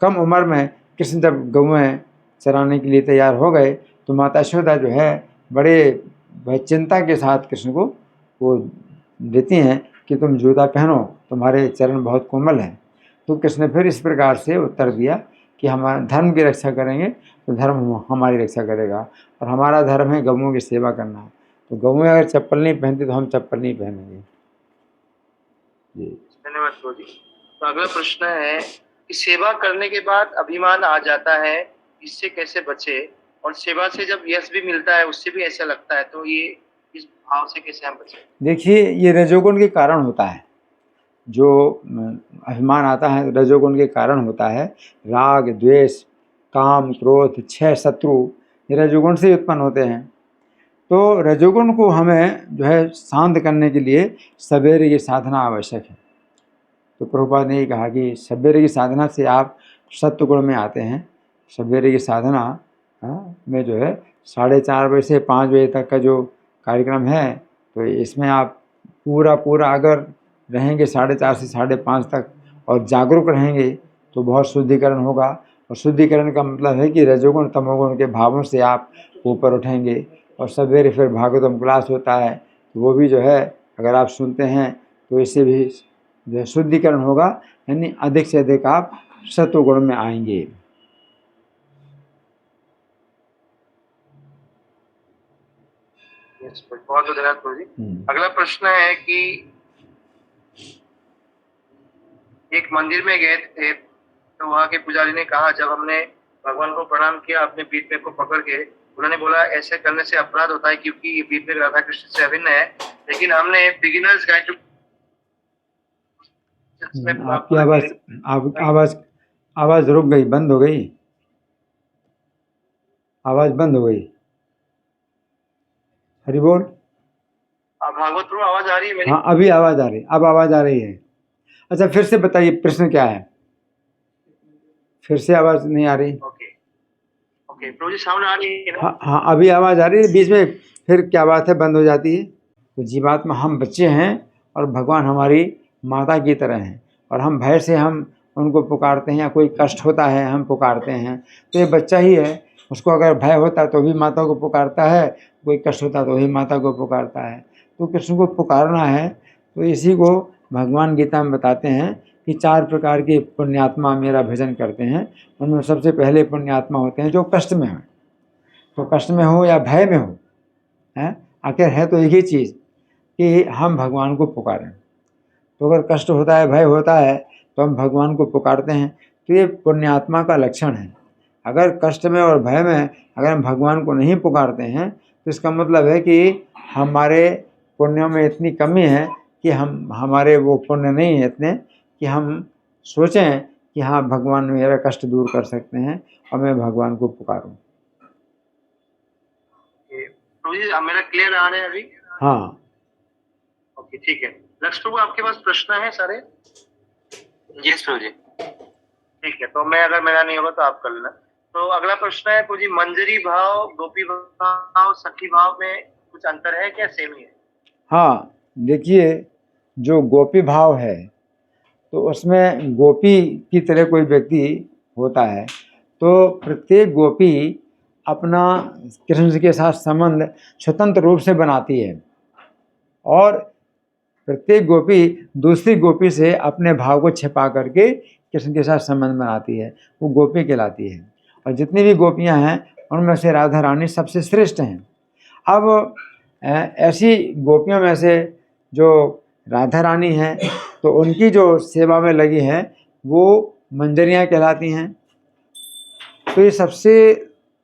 कम उम्र में कृष्ण जब गौएं चराने के लिए तैयार हो गए तो माता यशोदा जो है बड़े चिंता के साथ कृष्ण को वो देती हैं कि तुम जूता पहनो, तुम्हारे चरण बहुत कोमल हैं। तो कृष्ण ने फिर इस प्रकार से उत्तर दिया कि हम धर्म की रक्षा करेंगे तो धर्म हमारी रक्षा करेगा, और हमारा धर्म है गौओं की सेवा करना। तो गौएं अगर चप्पल नहीं पहनती तो हम चप्पल नहीं पहनेंगे। जी धन्यवाद प्रभु जी। तो अगला प्रश्न है कि सेवा करने के बाद अभिमान आ जाता है, इससे कैसे बचे? और सेवा से जब यश भी मिलता है उससे भी ऐसा लगता है, तो ये इस भाव से कैसे हम बचे? देखिए, ये रजोगुण के कारण होता है, जो अभिमान आता है रजोगुण के कारण होता है। राग, द्वेष, काम, क्रोध, 6 शत्रु ये रजोगुण से उत्पन्न होते हैं। तो रजोगुण को हमें जो है शांत करने के लिए सवेरे की साधना आवश्यक है। तो प्रभुपाद ने ये कहा कि सवेरे की साधना से आप सत्वगुण में आते हैं। सवेरे की साधना में जो है 4:30 बजे से 5 बजे तक का जो कार्यक्रम है, तो इसमें आप पूरा अगर रहेंगे 4:30 से 5:30 तक और जागरूक रहेंगे तो बहुत शुद्धिकरण होगा। और शुद्धिकरण का मतलब है कि रजोगुण तमोगुण के भावों से आप ऊपर उठेंगे। और सवेरे फिर भागवतम क्लास होता है, तो वो भी जो है अगर आप सुनते हैं तो इससे भी जो है शुद्धिकरण होगा, यानी अधिक से अधिक आप सत्वगुण में आएंगे। बहुत धन्यवाद प्रभु जी। अगला प्रश्न है कि एक मंदिर में गए थे तो वहाँ के पुजारी ने कहा, जब हमने भगवान को प्रणाम किया अपने बीच में को पकड़ के, उन्होंने बोला ऐसे करने से अपराध होता है क्योंकि ये बीच में राधा कृष्ण से अभिन्न है। लेकिन हमने बिगिनर्स गाइड टू आपकी आवाज रुक गई, बंद हो गई, आवाज बंद हो गई। हरि बोल। भागवत प्रभु आवाज आ रही है मेरी? हाँ, अभी आवाज आ रही, अब आवाज आ रही है। अच्छा, फिर से बताइए प्रश्न क्या है? फिर से आवाज नहीं आ रही। ओके प्रभु जी, साउंड आ रही है ना? हाँ, अभी आवाज आ रही है, बीच में फिर क्या बात है बंद हो जाती है? तो जीवात्मा हम बच्चे हैं और भगवान हमारी माता की तरह हैं, और हम भय से हम उनको पुकारते हैं, या कोई कष्ट होता है हम पुकारते हैं, तो ये बच्चा ही है। उसको अगर भय होता तो भी माता को पुकारता है, कोई कष्ट होता तो भी माता को पुकारता है। तो कृष्ण को पुकारना है, तो इसी को भगवान गीता में बताते हैं कि 4 प्रकार के पुण्यात्मा मेरा भजन करते हैं। उनमें सबसे पहले पुण्यात्मा होते हैं जो कष्ट में हैं। तो कष्ट में हो या भय में हो, है आखिर है तो एक ही चीज़ कि हम भगवान को पुकारें। तो अगर कष्ट होता है, भय होता है, तो हम भगवान को पुकारते हैं। तो ये पुण्यात्मा का लक्षण है। अगर कष्ट में और भय में अगर हम भगवान को नहीं पुकारते हैं, तो इसका मतलब है कि हमारे पुण्यों में इतनी कमी है कि हमारे वो पुण्य नहीं है इतने कि हम सोचें कि हाँ भगवान मेरा कष्ट दूर कर सकते हैं और मैं भगवान को पुकारूं। प्रभु जी मेरा क्लियर आ रहा है अभी? हाँ, ओके, ठीक है। लक्ष्य प्रभु, आपके पास प्रश्न है सारे? यस प्रभु जी। ठीक है, तो मैं अगर मेरा नहीं होगा तो आप कर लेना। तो अगला प्रश्न है प्रभु जी, मंजरी भाव, गोपी भाव, सखी भाव में कुछ अंतर है क्या, सेम ही है? हाँ, देखिए जो गोपी भाव है तो उसमें गोपी की तरह कोई व्यक्ति होता है, तो प्रत्येक गोपी अपना कृष्ण के साथ संबंध स्वतंत्र रूप से बनाती है, और प्रत्येक गोपी दूसरी गोपी से अपने भाव को छिपा करके कृष्ण के साथ संबंध बनाती है, वो गोपी कहलाती है। और जितनी भी गोपियां हैं उनमें से राधा रानी सबसे श्रेष्ठ हैं। अब ऐसी गोपियों में से जो राधा रानी हैं, तो उनकी जो सेवा में लगी हैं वो मंजरियाँ कहलाती हैं। तो ये सबसे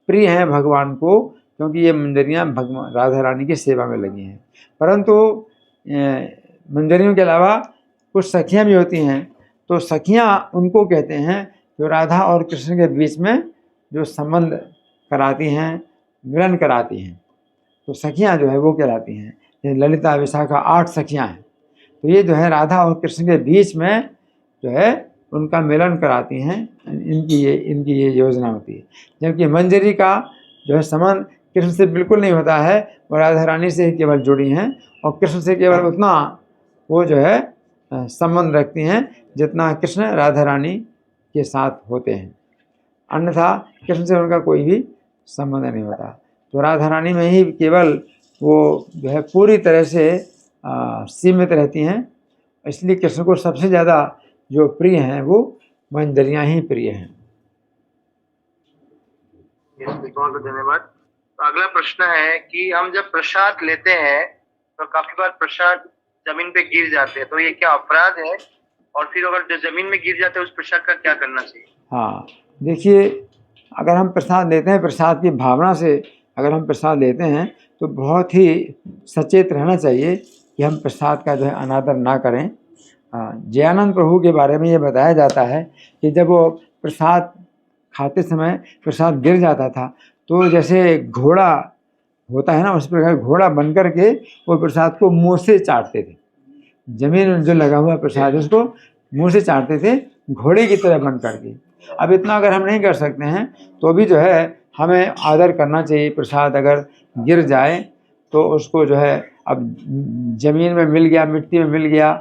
प्रिय हैं भगवान को, क्योंकि ये मंजरियाँ भगवान राधा रानी की सेवा में लगी हैं। परंतु मंजरियों के अलावा कुछ सखियाँ भी होती हैं। तो सखियाँ उनको कहते हैं जो राधा और कृष्ण के बीच में जो संबंध कराती हैं, मिलन कराती हैं। तो सखियाँ जो है वो कहलाती हैं। ललिता, विशाखा 8 सखियाँ हैं। तो ये जो है राधा और कृष्ण के बीच में जो है उनका मिलन कराती हैं। इनकी ये योजना होती है। जबकि मंजरी का जो है संबंध कृष्ण से बिल्कुल नहीं होता है, वो राधा रानी से ही केवल जुड़ी हैं, और कृष्ण से केवल उतना वो जो है संबंध रखती हैं जितना कृष्ण राधा रानी के साथ होते हैं। अन्यथा कृष्ण से उनका कोई भी संबंध नहीं होता। तो राधा रानी में ही केवल वो जो है पूरी तरह से सीमित रहती हैं। इसलिए कृष्ण को सबसे ज़्यादा जो प्रिय हैं वो मंजरियाँ ही प्रिय हैं। बहुत बहुत धन्यवाद। तो अगला प्रश्न है कि हम जब प्रसाद लेते हैं तो काफी बार प्रसाद जमीन पे गिर जाते हैं, तो ये क्या अपराध है? और फिर अगर जो जमीन में गिर जाते हैं उस प्रसाद का क्या करना चाहिए? हाँ, देखिए अगर हम प्रसाद लेते हैं, प्रसाद की भावना से अगर हम प्रसाद लेते हैं, तो बहुत ही सचेत रहना चाहिए कि हम प्रसाद का जो है अनादर ना करें। जयानंद प्रभु के बारे में ये बताया जाता है कि जब वो प्रसाद खाते समय प्रसाद गिर जाता था, तो जैसे घोड़ा होता है ना, उस प्रकार घोड़ा बन कर के वो प्रसाद को मुँह से चाटते थे। जमीन में जो लगा हुआ प्रसाद उसको मुँह से चाटते थे, घोड़े की तरह बन करके। अब इतना अगर हम नहीं कर सकते हैं तो भी जो है हमें आदर करना चाहिए। प्रसाद अगर गिर जाए तो उसको जो है, अब ज़मीन में मिल गया, मिट्टी में मिल गया,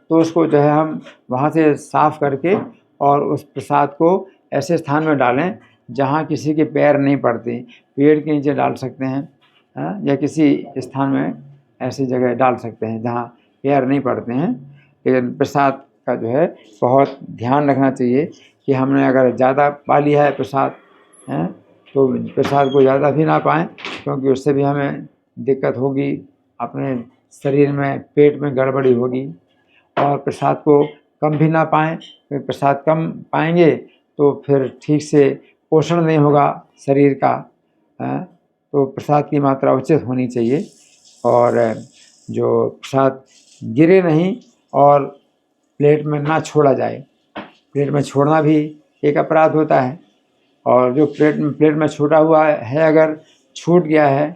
तो उसको जो है हम वहाँ से साफ़ करके और उस प्रसाद को ऐसे स्थान में डालें जहाँ किसी के पैर नहीं पड़ते। पेड़ के नीचे डाल सकते हैं, या किसी स्थान में ऐसी जगह डाल सकते हैं जहाँ पैर नहीं पड़ते हैं। लेकिन प्रसाद का जो है बहुत ध्यान रखना चाहिए कि हमने अगर ज़्यादा पा लिया है प्रसाद तो प्रसाद को ज़्यादा भी ना पाएँ, क्योंकि उससे भी हमें दिक्कत होगी, अपने शरीर में पेट में गड़बड़ी होगी। और प्रसाद को कम भी ना पाएँ, क्योंकि प्रसाद कम पाएंगे तो फिर ठीक से पोषण नहीं होगा शरीर का। तो प्रसाद की मात्रा उचित होनी चाहिए, और जो प्रसाद गिरे नहीं और प्लेट में ना छोड़ा जाए। प्लेट में छोड़ना भी एक अपराध होता है, और जो प्लेट में छूटा हुआ है अगर छूट गया है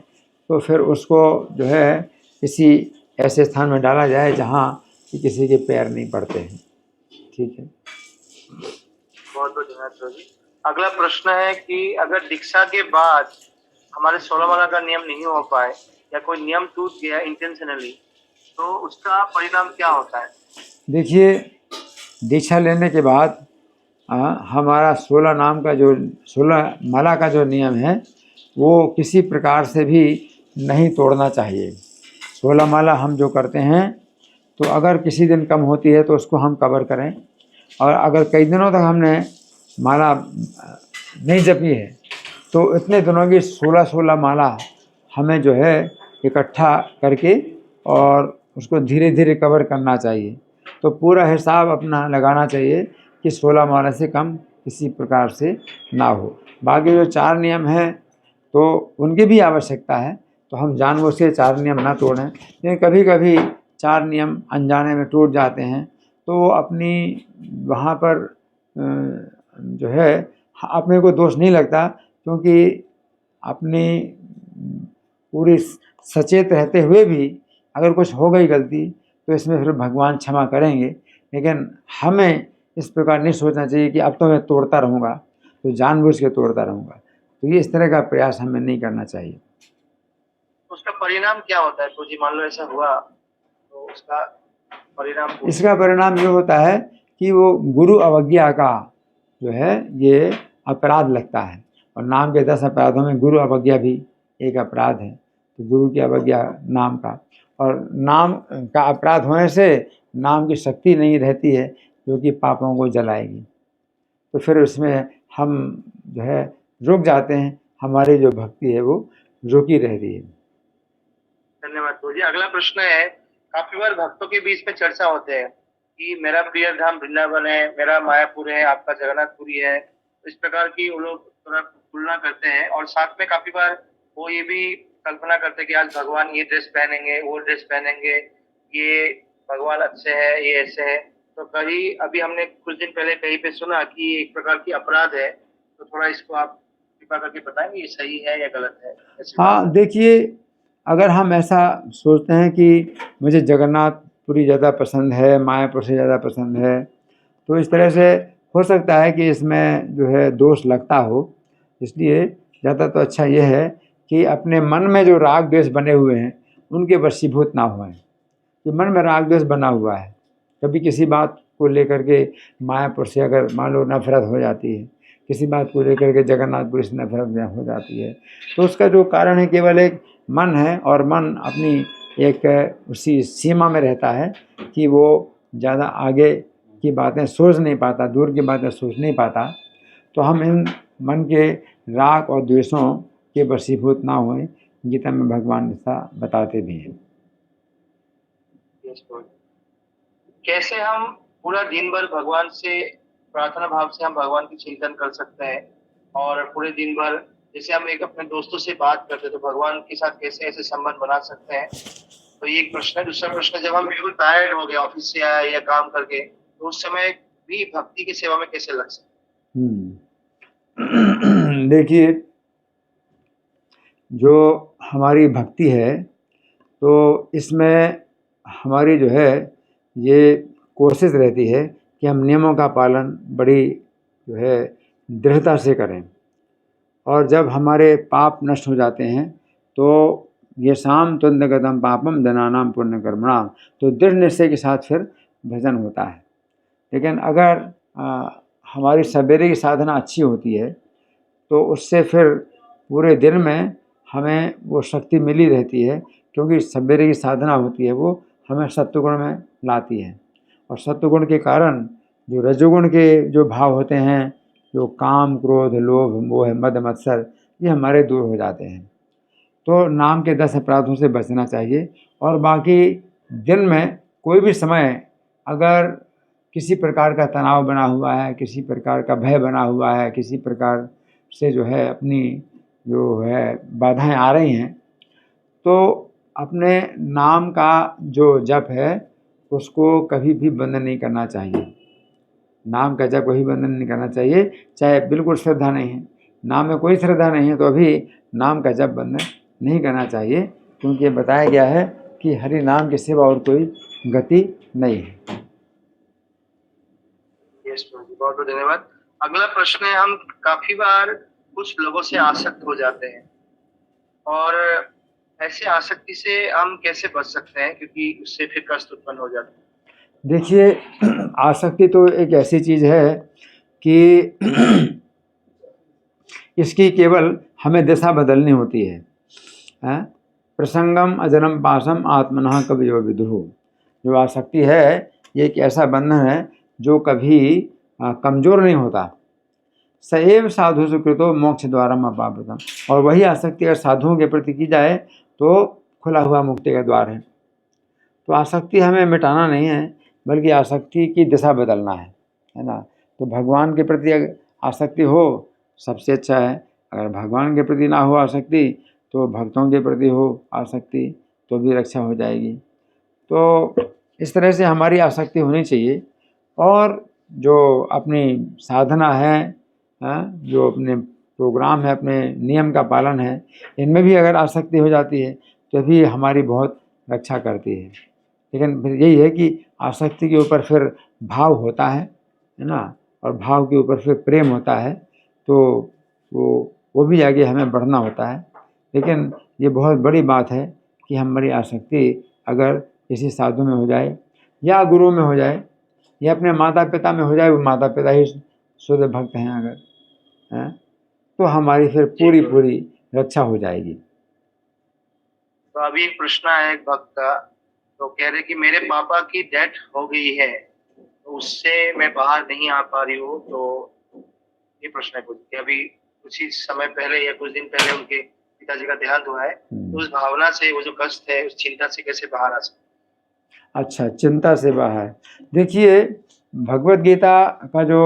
तो फिर उसको जो है किसी ऐसे स्थान में डाला जाए जहाँ कि किसी के पैर नहीं पड़ते हैं। ठीक है, बहुत बहुत धन्यवाद जी। अगला प्रश्न है कि अगर दीक्षा के बाद हमारे 16 माला का नियम नहीं हो पाए या कोई नियम टूट गया इंटेंशनली, तो उसका परिणाम क्या होता है? देखिए, दीक्षा लेने के बाद हमारा 16 नाम का जो 16 माला का जो नियम है वो किसी प्रकार से भी नहीं तोड़ना चाहिए। 16 माला हम जो करते हैं तो अगर किसी दिन कम होती है तो उसको हम कवर करें, और अगर कई दिनों तक हमने माला नहीं जपी है तो इतने दिनों की 16 माला हमें जो है इकट्ठा करके और उसको धीरे धीरे कवर करना चाहिए। तो पूरा हिसाब अपना लगाना चाहिए कि 16 माला से कम किसी प्रकार से ना हो। बाकी जो 4 नियम हैं तो उनकी भी आवश्यकता है, तो हम जानबूझ के 4 नियम ना तोड़ें। लेकिन कभी कभी 4 नियम अनजाने में टूट जाते हैं तो अपनी वहाँ पर जो है अपने को दोष नहीं लगता, क्योंकि अपनी पूरी सचेत रहते हुए भी अगर कुछ हो गई गलती तो इसमें फिर भगवान क्षमा करेंगे। लेकिन हमें इस प्रकार नहीं सोचना चाहिए कि अब तो मैं तोड़ता रहूँगा, तो जानबूझ के तोड़ता रहूँगा। तो ये इस तरह का प्रयास हमें नहीं करना चाहिए। उसका परिणाम क्या होता है? तो जी मान लो ऐसा हुआ तो उसका परिणाम इसका परिणाम ये होता है कि वो गुरु अवज्ञा का जो है ये अपराध लगता है, और नाम के 10 अपराधों में गुरु अवज्ञा भी एक अपराध है। तो गुरु की अवज्ञा नाम का, और नाम का अपराध होने से नाम की शक्ति नहीं रहती है जो कि पापों को जलाएगी। तो फिर उसमें हम जो है रुक जाते हैं, हमारी जो भक्ति है वो रुकी रहती है। धन्यवाद प्रभु जी। अगला प्रश्न है, काफी बार भक्तों के बीच में चर्चा होते हैं कि मेरा प्रिय धाम वृंदावन है, मेरा मायापुर है, आपका जगन्नाथपुरी है। तो इस प्रकार की वो लोग थोड़ा तुलना करते हैं, और साथ में काफी बार वो ये भी कल्पना करते हैं कि आज भगवान ये ड्रेस पहनेंगे, वो ड्रेस पहनेंगे, ये भगवान अच्छे है, ये ऐसे है। तो कहीं अभी हमने कुछ दिन पहले कहीं पे सुना कि ये एक प्रकार की अपराध है। तो थोड़ा इसको आप कृपा करके बताएंगे ये सही है या गलत है? ऐसी बात हाँ, देखिए, अगर हम ऐसा सोचते हैं कि मुझे जगन्नाथपुरी ज़्यादा पसंद है, मायापुर से ज़्यादा पसंद है, तो इस तरह से हो सकता है कि इसमें जो है दोष लगता हो। इसलिए ज़्यादा तो अच्छा ये है कि अपने मन में जो राग द्वेष बने हुए हैं उनके वशीभूत ना होएं। कि मन में राग द्वेष बना हुआ है, कभी किसी बात को लेकर के मायापुर से अगर मान लो नफरत हो जाती है, किसी बात को लेकर के जगन्नाथपुरी से नफरत हो जाती है, तो उसका जो कारण है केवल एक मन है, और मन अपनी एक उसी सीमा में रहता है कि वो ज़्यादा आगे की बातें सोच नहीं पाता, दूर की बातें सोच नहीं पाता। तो हम इन मन के राग और द्वेषों के वशीभूत ना होएं, गीता में भगवान ऐसा बताते भी हैं। कैसे हम पूरा दिन भर भगवान से प्रार्थना भाव से हम भगवान की चिंतन कर सकते हैं, और पूरे दिन भर जैसे हम एक अपने दोस्तों से बात करते हैं तो भगवान के साथ कैसे ऐसे संबंध बना सकते हैं? तो ये एक प्रश्न है। दूसरा प्रश्न, जब हम बिल्कुल टायर्ड हो गए ऑफिस से आया या काम करके, तो उस समय भी भक्ति की सेवा में कैसे लग सकते? देखिए, जो हमारी भक्ति है तो इसमें हमारी जो है ये कोशिश रहती है कि हम नियमों का पालन बड़ी जो है दृढ़ता से करें, और जब हमारे पाप नष्ट हो जाते हैं तो ये शाम तुंदगतम पापम धनानाम पुण्य कर्मणाम, तो दृढ़ निश्चय के साथ फिर भजन होता है। लेकिन अगर हमारी सवेरे की साधना अच्छी होती है तो उससे फिर पूरे दिन में हमें वो शक्ति मिली रहती है, क्योंकि सवेरे की साधना होती है वो हमें सत्वगुण में लाती है, और सत्वगुण के कारण जो रजोगुण के जो भाव होते हैं, जो काम क्रोध लोभ मोह मद मत्सर, ये हमारे दूर हो जाते हैं। तो नाम के 10 अपराधों से बचना चाहिए, और बाकी दिन में कोई भी समय अगर किसी प्रकार का तनाव बना हुआ है, किसी प्रकार का भय बना हुआ है, किसी प्रकार से जो है अपनी जो है बाधाएं आ रही हैं, तो अपने नाम का जो जप है उसको कभी भी बंद नहीं करना चाहिए। नाम का जप कभी बंद नहीं करना चाहिए, चाहे बिल्कुल श्रद्धा नहीं है, नाम में कोई श्रद्धा नहीं है तो अभी नाम का जप बंद नहीं करना चाहिए, क्योंकि ये बताया गया है कि हरि नाम के सिवा और कोई गति नहीं है। बहुत बहुत धन्यवाद। अगला प्रश्न है, हम काफी बार कुछ लोगों से आसक्त हो जाते हैं, और ऐसे आसक्ति से हम कैसे बच सकते हैं, क्योंकि उससे फिर कष्ट उत्पन्न हो जाता है। देखिए, आसक्ति तो एक ऐसी चीज़ है कि इसकी केवल हमें दिशा बदलनी होती है। हैं? प्रसंगम अजरम पाशम आत्मनः कवयो विदुः। जो आसक्ति है ये एक ऐसा बंधन है जो कभी कमज़ोर नहीं होता। सएव साधु सुकृतो मोक्ष द्वारम अपावृतम। और वही आसक्ति अगर साधुओं के प्रति की जाए तो खुला हुआ मुक्ति का द्वार है। तो आसक्ति हमें मिटाना नहीं है, बल्कि आसक्ति की दिशा बदलना है ना। तो भगवान के प्रति अगर आसक्ति हो सबसे अच्छा है। अगर भगवान के प्रति ना हो आसक्ति तो भक्तों के प्रति हो आसक्ति, तो भी रक्षा हो जाएगी। तो इस तरह से हमारी आसक्ति होनी चाहिए। और जो अपनी साधना है, जो अपने प्रोग्राम है, अपने नियम का पालन है, इनमें भी अगर आसक्ति हो जाती है तो भी हमारी बहुत रक्षा करती है। लेकिन फिर यही है कि आसक्ति के ऊपर फिर भाव होता है ना, और भाव के ऊपर फिर प्रेम होता है, तो वो भी आगे हमें बढ़ना होता है। लेकिन ये बहुत बड़ी बात है कि हमारी आसक्ति अगर किसी साधु में हो जाए या गुरु में हो जाए या अपने माता पिता में हो जाए, वो माता पिता ही शुद्ध भक्त हैं अगर, हैं, तो हमारी फिर पूरी रक्षा हो जाएगी। तो अभी एक प्रश्न है एक भक्त का, तो कह रहे कि मेरे पापा की डेथ हो गई है, तो उससे मैं बाहर नहीं आ पा रही हूँ। तो ये प्रश्न है कुछ कि अभी कुछ ही समय पहले या कुछ दिन पहले उनके पिताजी का देहांत हुआ है, तो उस भावना से, वो जो कष्ट है, उस चिंता से कैसे बाहर आ सकते? अच्छा, चिंता से बाहर। देखिए, भगवत गीता का जो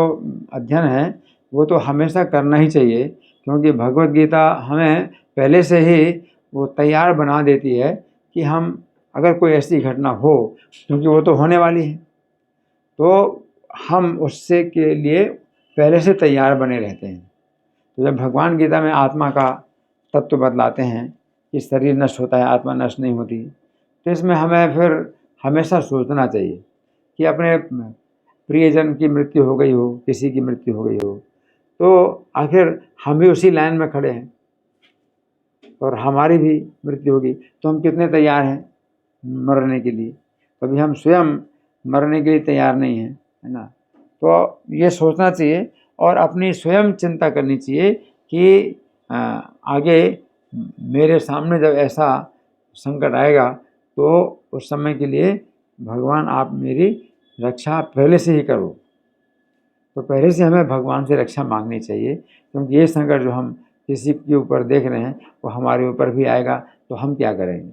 अध्ययन है वो तो हमेशा करना ही चाहिए, क्योंकि भगवत गीता हमें पहले से ही वो तैयार बना देती है कि हम अगर कोई ऐसी घटना हो, क्योंकि वो तो होने वाली है, तो हम उससे के लिए पहले से तैयार बने रहते हैं। तो जब भगवान गीता में आत्मा का तत्व बतलाते हैं कि शरीर नष्ट होता है, आत्मा नष्ट नहीं होती, तो इसमें हमें फिर हमेशा सोचना चाहिए कि अपने प्रियजन की मृत्यु हो गई हो, किसी की मृत्यु हो गई हो, तो आखिर हम भी उसी लाइन में खड़े हैं और हमारी भी मृत्यु होगी, तो हम कितने तैयार हैं मरने के लिए। कभी हम स्वयं मरने के लिए तैयार नहीं हैं, है ना। तो ये सोचना चाहिए और अपनी स्वयं चिंता करनी चाहिए कि आगे मेरे सामने जब ऐसा संकट आएगा तो उस समय के लिए भगवान आप मेरी रक्षा पहले से ही करो। तो पहले से हमें भगवान से रक्षा मांगनी चाहिए, क्योंकि ये संकट जो हम किसी के ऊपर देख रहे हैं वो हमारे ऊपर भी आएगा, तो हम क्या करेंगे।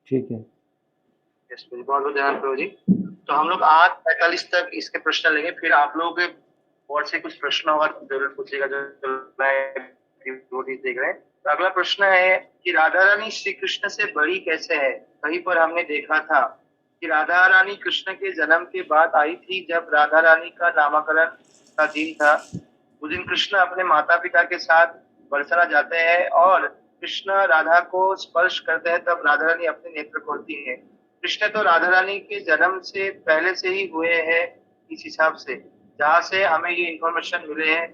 ठीक है, बहुत बहुत धन्यवाद प्रभु जी। तो हम लोग 8:45 तक इसके प्रश्न लेंगे, फिर आप लोग और से कुछ प्रश्न होगा जरूर पूछेगा जो देख रहे हैं। तो अगला प्रश्न है कि राधा रानी श्री कृष्ण से बड़ी कैसे है? कहीं पर हमने देखा था कि राधा रानी कृष्ण के जन्म के बाद आई थी। जब राधा रानी का नामकरण का दिन था, उस दिन कृष्ण अपने माता पिता के साथ बरसाना जाते हैं और कृष्ण राधा को स्पर्श करते हैं, तब राधा रानी अपने नेत्र खोलती है। कृष्ण तो राधा रानी के जन्म से पहले से ही हुए हैं, इस हिसाब से जहाँ से हमें ये इंफॉर्मेशन मिले हैं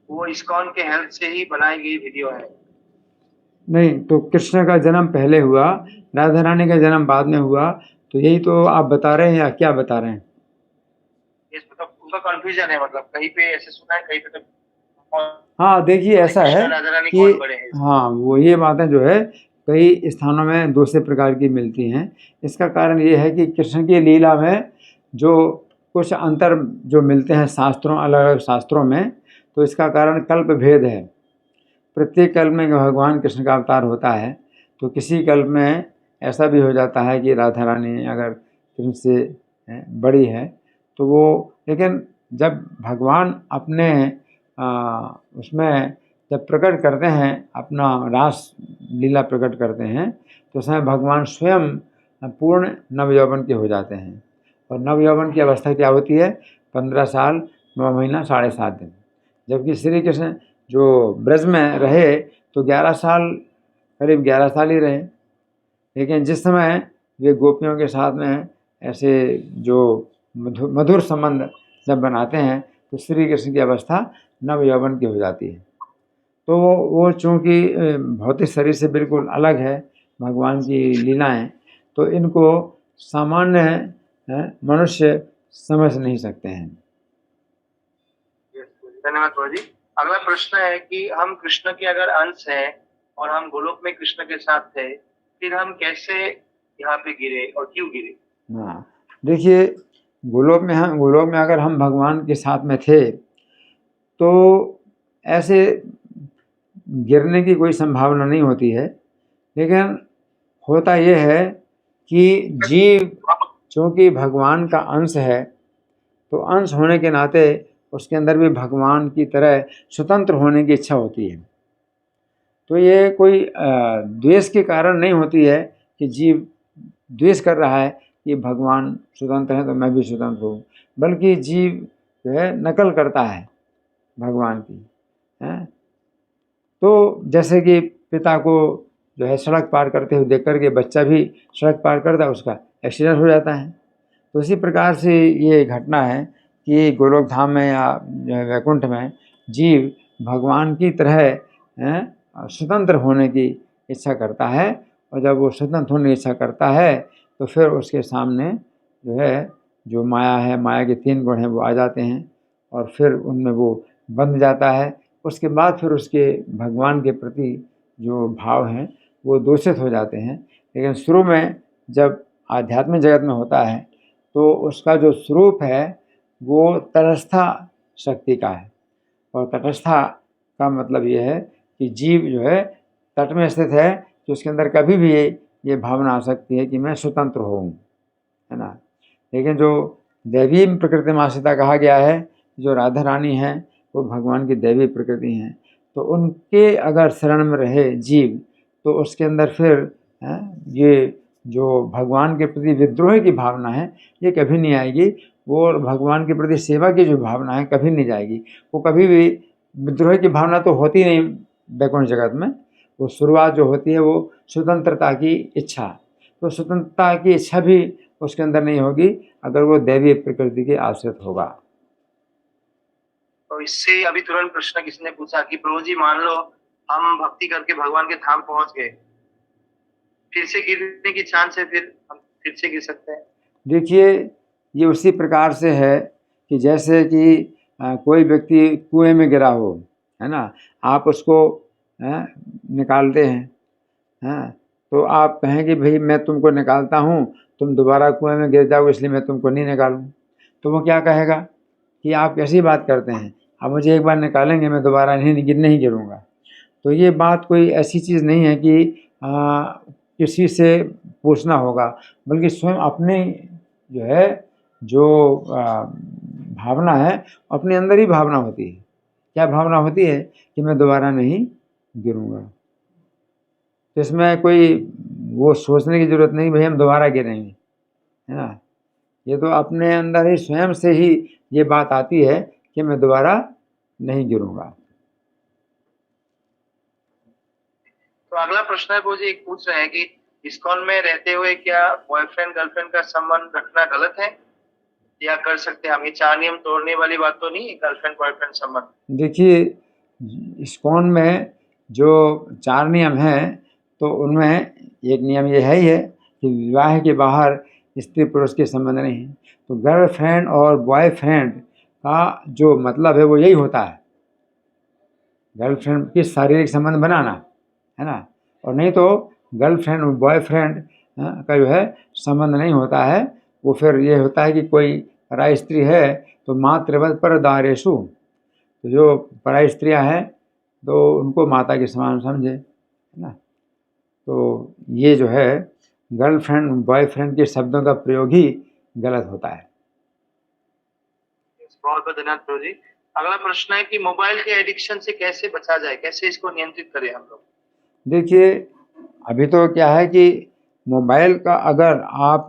वो इस्कॉन के हेल्प से ही बनाई गई वीडियो है। नहीं तो कृष्ण का जन्म पहले हुआ, राधा रानी का जन्म बाद में हुआ, तो यही तो आप बता रहे हैं या क्या बता रहे हैं? ये मतलब उनका कंफ्यूजन है, मतलब कहीं पे ऐसे सुना है, कहीं पे तो हाँ, देखिए ऐसा है राधा रानी कि कौन बड़े हैं? हाँ, वो ये बातें जो है कई स्थानों में दूसरे प्रकार की मिलती हैं। इसका कारण ये है कि कृष्ण की लीला में जो कुछ अंतर जो मिलते हैं शास्त्रों, अलग अलग शास्त्रों में, तो इसका कारण कल्प भेद है। प्रत्येक कल्प में भगवान कृष्ण का अवतार होता है, तो किसी कल्प में ऐसा भी हो जाता है कि राधा रानी अगर कृष्ण से बड़ी है तो वो, लेकिन जब भगवान अपने उसमें जब प्रकट करते हैं, अपना रास लीला प्रकट करते हैं, तो उसमें भगवान स्वयं पूर्ण नवयौवन के हो जाते हैं। और नवयौवन की अवस्था क्या होती है? 15 साल 9 महीना 7.5 दिन। जबकि श्री कृष्ण जो ब्रज में रहे तो 11 साल, करीब 11 साल ही रहे। लेकिन जिस समय वे गोपियों के साथ में ऐसे जो मधुर संबंध जब बनाते हैं तो श्री कृष्ण की अवस्था नव यौवन की हो जाती है। तो वो चूँकि भौतिक शरीर से बिल्कुल अलग है भगवान की लीलाएं, तो इनको सामान्य मनुष्य समझ नहीं सकते हैं। धन्यवाद प्रभु जी। अगला प्रश्न है कि हम कृष्ण के अगर अंश हैं और हम गोलोक में कृष्ण के साथ थे, फिर हम कैसे यहाँ पे गिरे और क्यों गिरे? हाँ, देखिए, गोलोक में अगर हम भगवान के साथ में थे तो ऐसे गिरने की कोई संभावना नहीं होती है, लेकिन होता यह है कि जीव चूँकि भगवान का अंश है, तो अंश होने के नाते उसके अंदर भी भगवान की तरह स्वतंत्र होने की इच्छा होती है। तो ये कोई द्वेष के कारण नहीं होती है कि जीव द्वेष कर रहा है कि भगवान स्वतंत्र हैं तो मैं भी स्वतंत्र हूँ, बल्कि जीव जो है नकल करता है भगवान की। तो जैसे कि पिता को जो है सड़क पार करते हुए देख कर के बच्चा भी सड़क पार करता है, उसका एक्सीडेंट हो जाता है। तो इसी प्रकार से ये घटना है कि गोलोक धाम में या वैकुंठ में जीव भगवान की तरह स्वतंत्र होने की इच्छा करता है, और जब वो स्वतंत्र होने की इच्छा करता है तो फिर उसके सामने जो है जो माया है, माया के 3 गुण हैं वो आ जाते हैं और फिर उनमें वो बंध जाता है। उसके बाद फिर उसके भगवान के प्रति जो भाव हैं वो दूषित हो जाते हैं। लेकिन शुरू में जब आध्यात्मिक जगत में होता है तो उसका जो स्वरूप है वो तटस्था शक्ति का है, और तटस्था का मतलब ये है कि जीव जो है तट में स्थित है, तो उसके अंदर कभी भी ये भावना आ सकती है कि मैं स्वतंत्र हूँ, है ना। लेकिन जो दैवी प्रकृति में आश्रिता कहा गया है, जो राधा रानी हैं वो भगवान की दैवी प्रकृति हैं, तो उनके अगर शरण में रहे जीव तो उसके अंदर फिर ये जो भगवान के प्रति विद्रोह की भावना है ये कभी नहीं आएगी। वो भगवान के प्रति सेवा की जो भावना है कभी नहीं जाएगी। वो कभी भी विद्रोह की भावना तो होती नहीं वैकुंठ जगत में। वो शुरुआत जो होती है वो स्वतंत्रता की इच्छा, तो स्वतंत्रता की इच्छा भी उसके अंदर नहीं होगी अगर वो दैवीय प्रकृति के आश्रित होगा। तो इससे अभी तुरंत प्रश्न किसी ने पूछा कि प्रभु जी मान लो हम भक्ति करके भगवान के धाम पहुंच गए, फिर से गिरने की चांस है, फिर हम फिर से गिर सकते हैं? देखिए, ये उसी प्रकार से है कि जैसे कि कोई व्यक्ति कुएं में गिरा हो, है ना, आप उसको निकालते हैं, तो आप कहें कि भाई मैं तुमको निकालता हूँ, तुम दोबारा कुएं में गिर जाओगे इसलिए मैं तुमको नहीं निकालूँ। तो वो क्या कहेगा कि आप कैसी बात करते हैं, आप मुझे एक बार निकालेंगे मैं दोबारा नहीं गिरूँगा। तो ये बात कोई ऐसी चीज़ नहीं है कि किसी से पूछना होगा, बल्कि स्वयं अपने जो है जो भावना है अपने अंदर ही भावना होती है। क्या भावना होती है कि मैं दोबारा नहीं गिरूँगा। तो इसमें कोई वो सोचने की ज़रूरत नहीं भाई हम दोबारा गिरेंगे, है ना। ये तो अपने अंदर ही स्वयं से ही ये बात आती है कि मैं दोबारा नहीं गिरूँगा। तो अगला प्रश्न है प्रभु जी, एक पूछ रहे हैं कि इस्कॉन में रहते हुए क्या बॉयफ्रेंड गर्लफ्रेंड का संबंध रखना गलत है या कर सकते हैं हम? ये 4 नियम तोड़ने वाली बात तो नहीं है, गर्लफ्रेंड बॉयफ्रेंड संबंध? देखिए, इस्कॉन में जो 4 नियम हैं तो उनमें एक नियम ये है ही है कि विवाह के बाहर स्त्री पुरुष के संबंध नहीं है। तो गर्लफ्रेंड और बॉयफ्रेंड का जो मतलब है वो यही होता है, गर्लफ्रेंड की शारीरिक संबंध बनाना, है ना। और नहीं तो गर्लफ्रेंड और बॉयफ्रेंड का जो है संबंध नहीं होता है। वो फिर ये होता है कि कोई पराई स्त्री है तो मातृवत पर दारेशु, तो जो पराई स्त्रियाँ हैं तो उनको माता के समान समझे, है ना। तो ये जो है गर्लफ्रेंड बॉयफ्रेंड के शब्दों का प्रयोग ही गलत होता है। बहुत बहुत धन्यवाद प्रभु जी। अगला प्रश्न है कि मोबाइल के एडिक्शन से कैसे बचा जाए, कैसे इसको नियंत्रित करें हम लोग? देखिए, अभी तो क्या है कि मोबाइल का अगर आप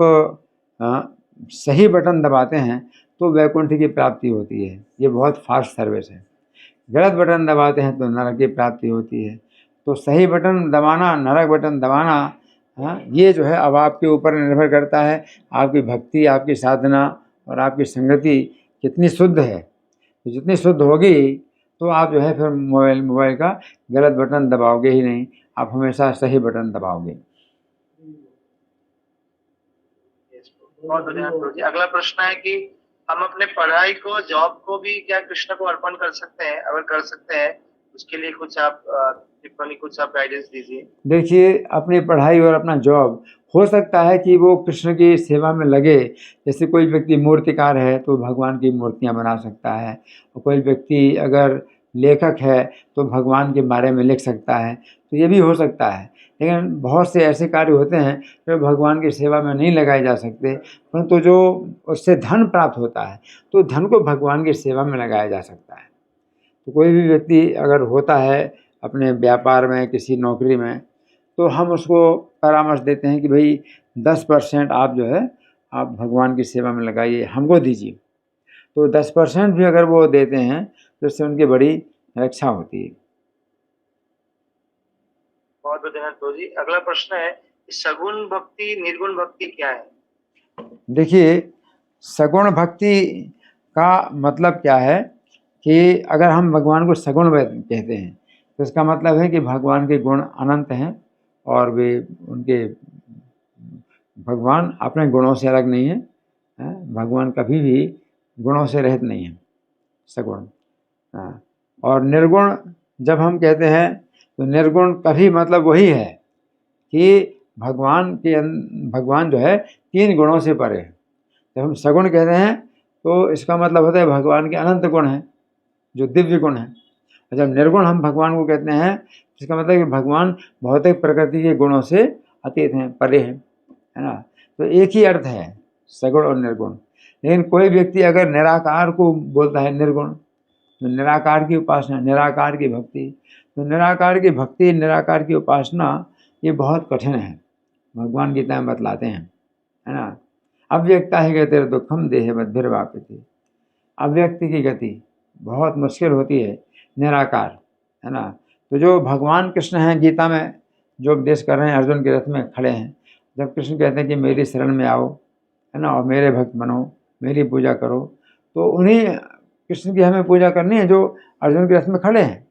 सही बटन दबाते हैं तो वैकुंठ की प्राप्ति होती है, ये बहुत फास्ट सर्विस है। गलत बटन दबाते हैं तो नरक की प्राप्ति होती है। तो सही बटन दबाना, नरक बटन दबाना, ये जो है अब आपके ऊपर निर्भर करता है, आपकी भक्ति, आपकी साधना और आपकी संगति कितनी शुद्ध है। तो जितनी शुद्ध होगी तो आप जो है फिर मोबाइल का गलत बटन दबाओगे ही नहीं, आप हमेशा सही बटन दबाओगे। बहुत धन्यवाद प्रभु जी। अगला प्रश्न है कि हम अपने पढ़ाई को, जॉब को भी क्या कृष्ण को अर्पण कर सकते हैं? अगर कर सकते हैं उसके लिए कुछ आप टिप्पणी, कुछ आप गाइडेंस दीजिए। देखिए, अपनी पढ़ाई और अपना जॉब हो सकता है कि वो कृष्ण की सेवा में लगे। जैसे कोई व्यक्ति मूर्तिकार है तो भगवान की मूर्तियाँ बना सकता है, और कोई व्यक्ति अगर लेखक है तो भगवान के बारे में लिख सकता है, तो ये भी हो सकता है। लेकिन बहुत से ऐसे कार्य होते हैं जो भगवान की सेवा में नहीं लगाए जा सकते, परंतु जो उससे धन प्राप्त होता है तो धन को भगवान की सेवा में लगाया जा सकता है। तो कोई भी व्यक्ति अगर होता है अपने व्यापार में, किसी नौकरी में, तो हम उसको परामर्श देते हैं कि भाई 10% आप जो है आप भगवान की सेवा में लगाइए, हमको दीजिए। तो 10% भी अगर वो देते हैं तो इससे उनकी बड़ी रक्षा होती है। बहुत बहुत धन्यवाद प्रभु जी। अगला प्रश्न है, सगुण भक्ति, निर्गुण भक्ति क्या है? देखिए, सगुण भक्ति का मतलब क्या है कि अगर हम भगवान को सगुण कहते हैं तो इसका मतलब है कि भगवान के गुण अनंत हैं, और वे उनके भगवान अपने गुणों से अलग नहीं है, भगवान कभी भी गुणों से रहित नहीं है, सगुण। और निर्गुण जब हम कहते हैं तो निर्गुण कभी मतलब वही है कि भगवान जो है 3 गुणों से परे है। जब हम सगुण कहते हैं तो इसका मतलब होता है भगवान के अनंत गुण हैं, जो दिव्य गुण हैं। और जब निर्गुण हम भगवान को कहते हैं, इसका मतलब कि भगवान भौतिक प्रकृति के गुणों से अतीत हैं, परे हैं, है ना। तो एक ही अर्थ है सगुण और निर्गुण। लेकिन कोई व्यक्ति अगर निराकार को बोलता है निर्गुण, तो निराकार की उपासना, निराकार की भक्ति, तो निराकार की भक्ति, निराकार की उपासना ये बहुत कठिन है। भगवान गीता में बतलाते हैं, है ना। अव्यक्ता ही गति दुखम देह बद्भिर्वापिति। अव्यक्त की गति बहुत मुश्किल होती है, निराकार, है ना। तो जो भगवान कृष्ण हैं गीता में जो उपदेश कर रहे हैं, अर्जुन के रथ में खड़े हैं, जब कृष्ण कहते हैं कि मेरी शरण में आओ, है ना, और मेरे भक्त बनो, मेरी पूजा करो, तो उन्हीं कृष्ण की हमें पूजा करनी है जो अर्जुन के रथ में खड़े हैं।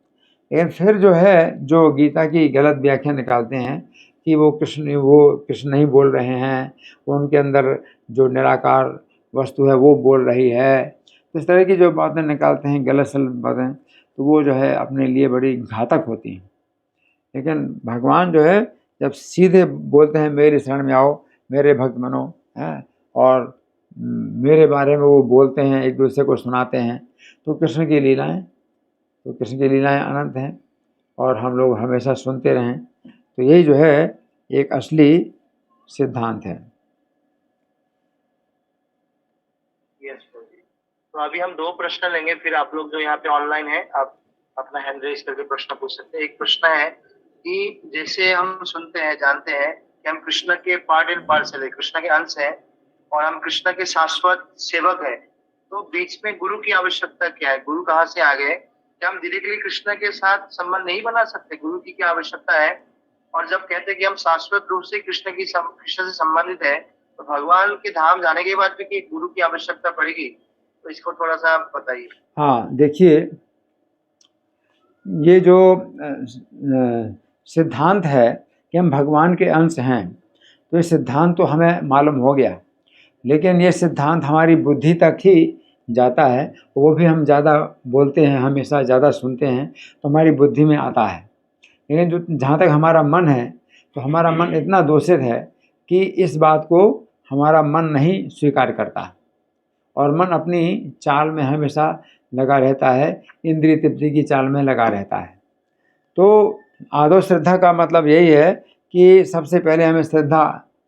लेकिन फिर जो है, जो गीता की गलत व्याख्या निकालते हैं कि वो कृष्ण नहीं बोल रहे हैं, वो उनके अंदर जो निराकार वस्तु है वो बोल रही है, तो इस तरह की जो बातें निकालते हैं, गलत सलत बातें, तो वो जो है अपने लिए बड़ी घातक होती हैं। लेकिन भगवान जो है जब सीधे बोलते हैं मेरी शरण में आओ, मेरे भक्त बनो, है, और मेरे बारे में वो बोलते हैं, एक दूसरे को सुनाते हैं, तो कृष्ण की लीलाएं अनंत हैं, और हम लोग हमेशा सुनते रहें। तो यही जो है एक असली सिद्धांत है। तो अभी हम 2 प्रश्न लेंगे, फिर आप लोग जो यहाँ पे ऑनलाइन है आप अपना हैंड रेज करके प्रश्न पूछ सकते हैं। एक प्रश्न है कि जैसे हम सुनते हैं, जानते हैं कि हम कृष्ण के पार्ट एंड पार्सल है, कृष्ण के अंश हैं, और हम कृष्ण के शाश्वत सेवक हैं, तो बीच में गुरु की आवश्यकता क्या है? गुरु कहाँ से आ गए? क्या हम डायरेक्टली कृष्ण के साथ संबंध नहीं बना सकते? गुरु की क्या आवश्यकता है? और जब कहते हैं कि हम शाश्वत रूप से कृष्ण से संबंधित है, तो भगवान के धाम जाने के बाद भी गुरु की आवश्यकता पड़ेगी? तो इसको थोड़ा सा बताइए। हाँ, देखिए, ये जो सिद्धांत है कि हम भगवान के अंश हैं, तो ये सिद्धांत तो हमें मालूम हो गया, लेकिन ये सिद्धांत हमारी बुद्धि तक ही जाता है, वो भी हम ज़्यादा बोलते हैं, हमेशा ज़्यादा सुनते हैं, तो हमारी बुद्धि में आता है। लेकिन जो जहाँ तक हमारा मन है, तो हमारा मन इतना दूषित है कि इस बात को हमारा मन नहीं स्वीकार करता, और मन अपनी चाल में हमेशा लगा रहता है, इंद्रिय तृप्ति की चाल में लगा रहता है। तो आदौ श्रद्धा का मतलब यही है कि सबसे पहले हमें श्रद्धा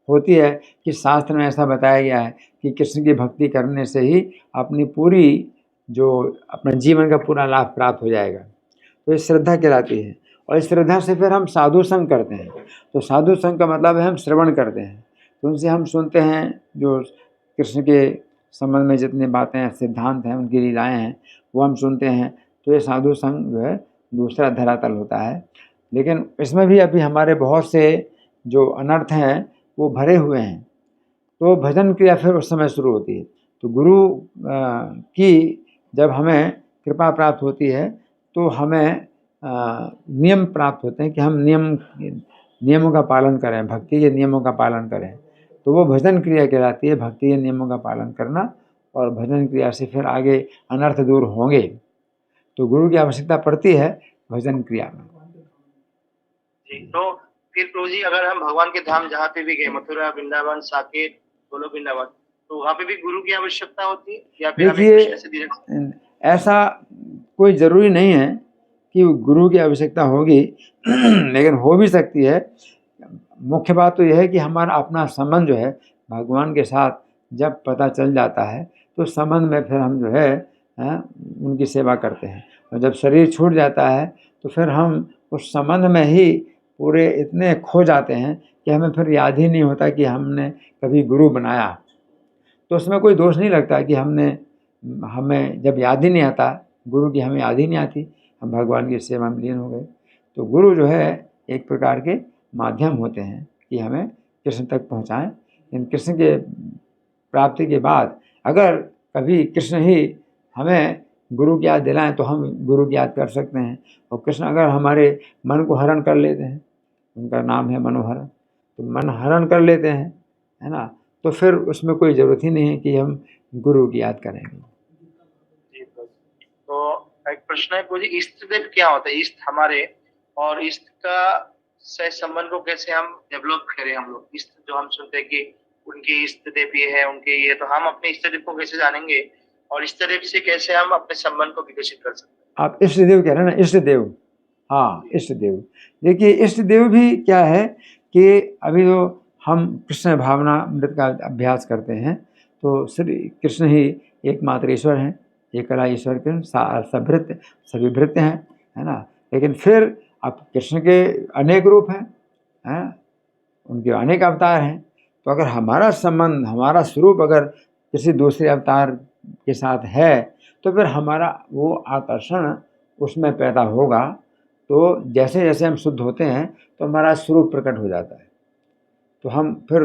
होती है कि शास्त्र में ऐसा बताया गया है कि कृष्ण की भक्ति करने से ही अपनी पूरी जो अपने जीवन का पूरा लाभ प्राप्त हो जाएगा, तो ये श्रद्धा कहलाती है। और इस श्रद्धा से फिर हम साधु संग करते हैं, तो साधु संग का मतलब है हम श्रवण करते हैं, तो उनसे हम सुनते हैं जो कृष्ण के संबंध में जितनी बातें हैं, सिद्धांत हैं, उनकी लीलाएँ हैं, वो हम सुनते हैं। तो ये साधु संग जो है दूसरा धरातल होता है। लेकिन इसमें भी अभी हमारे बहुत से जो अनर्थ हैं वो भरे हुए हैं, तो भजन क्रिया फिर उस समय शुरू होती है। तो गुरु की जब हमें कृपा प्राप्त होती है तो हमें नियम प्राप्त होते हैं कि हम नियमों का पालन करें, भक्ति के नियमों का पालन करें, तो वो भजन क्रिया कहलाती है। भक्ति के नियमों का पालन करना, और भजन क्रिया से फिर आगे अनर्थ दूर होंगे। तो गुरु की आवश्यकता पड़ती है भजन क्रिया में। जी, तो फिर प्रभु जी अगर हम भगवान के धाम जहाँ पे भी गए, मथुरा, वृंदावन, साकेत, गोलोक वृंदावन, तो वहाँ पे भी गुरु की आवश्यकता होती है या फिर हमें देखिए, कृष्ण से direct- ऐसा कोई ज़रूरी नहीं है कि गुरु की आवश्यकता होगी लेकिन हो भी सकती है। मुख्य बात तो यह है कि हमारा अपना संबंध जो है भगवान के साथ जब पता चल जाता है, तो संबंध में फिर हम जो है उनकी सेवा करते हैं। और जब शरीर छूट जाता है तो फिर हम उस संबंध में ही पूरे इतने खो जाते हैं कि हमें फिर याद ही नहीं होता कि हमने कभी गुरु बनाया। तो उसमें कोई दोष नहीं लगता कि हमें जब याद ही नहीं आता गुरु की, हमें याद ही नहीं आती, हम भगवान की सेवा में लीन हो गए। तो गुरु जो है एक प्रकार के माध्यम होते हैं कि हमें कृष्ण तक पहुँचाएँ। इन कृष्ण के प्राप्ति के बाद अगर कभी कृष्ण ही हमें गुरु की याद दिलाएं तो हम गुरु की याद कर सकते हैं। और कृष्ण अगर हमारे मन को हरण कर लेते हैं, उनका नाम है मनोहरण, तो मन हरण कर लेते हैं, है ना, तो फिर उसमें कोई ज़रूरत ही नहीं है कि हम गुरु की याद करेंगे। जी प्रभु। तो एक प्रश्न है प्रभु जी, इष्ट देव क्या होता है? इष्ट हमारे, और इष्ट का से संबंध को कैसे हम डेवलप करें? हम लोग इष्ट जो हम सुनते हैं कि उनके इष्ट देव ये है, उनके ये, तो हम अपने इष्ट देव को कैसे जानेंगे और इष्ट देव से कैसे हम अपने संबंध को विकसित कर सकते हैं? आप इष्ट देव कह रहे हैं ना, इष्ट देव, हाँ इष्ट देव। देखिए इष्ट देव भी क्या है कि अभी जो हम कृष्ण भावना अमृत का अभ्यास करते हैं तो श्री कृष्ण ही एकमात्र ईश्वर हैं, एकला ईश्वर के सभृत्य सभी भृत्य हैं, है ना। लेकिन फिर अब कृष्ण के अनेक रूप हैं, उनके अनेक अवतार हैं। तो अगर हमारा संबंध, हमारा स्वरूप अगर किसी दूसरे अवतार के साथ है तो फिर हमारा वो आकर्षण उसमें पैदा होगा। तो जैसे जैसे हम शुद्ध होते हैं तो हमारा स्वरूप प्रकट हो जाता है। तो हम फिर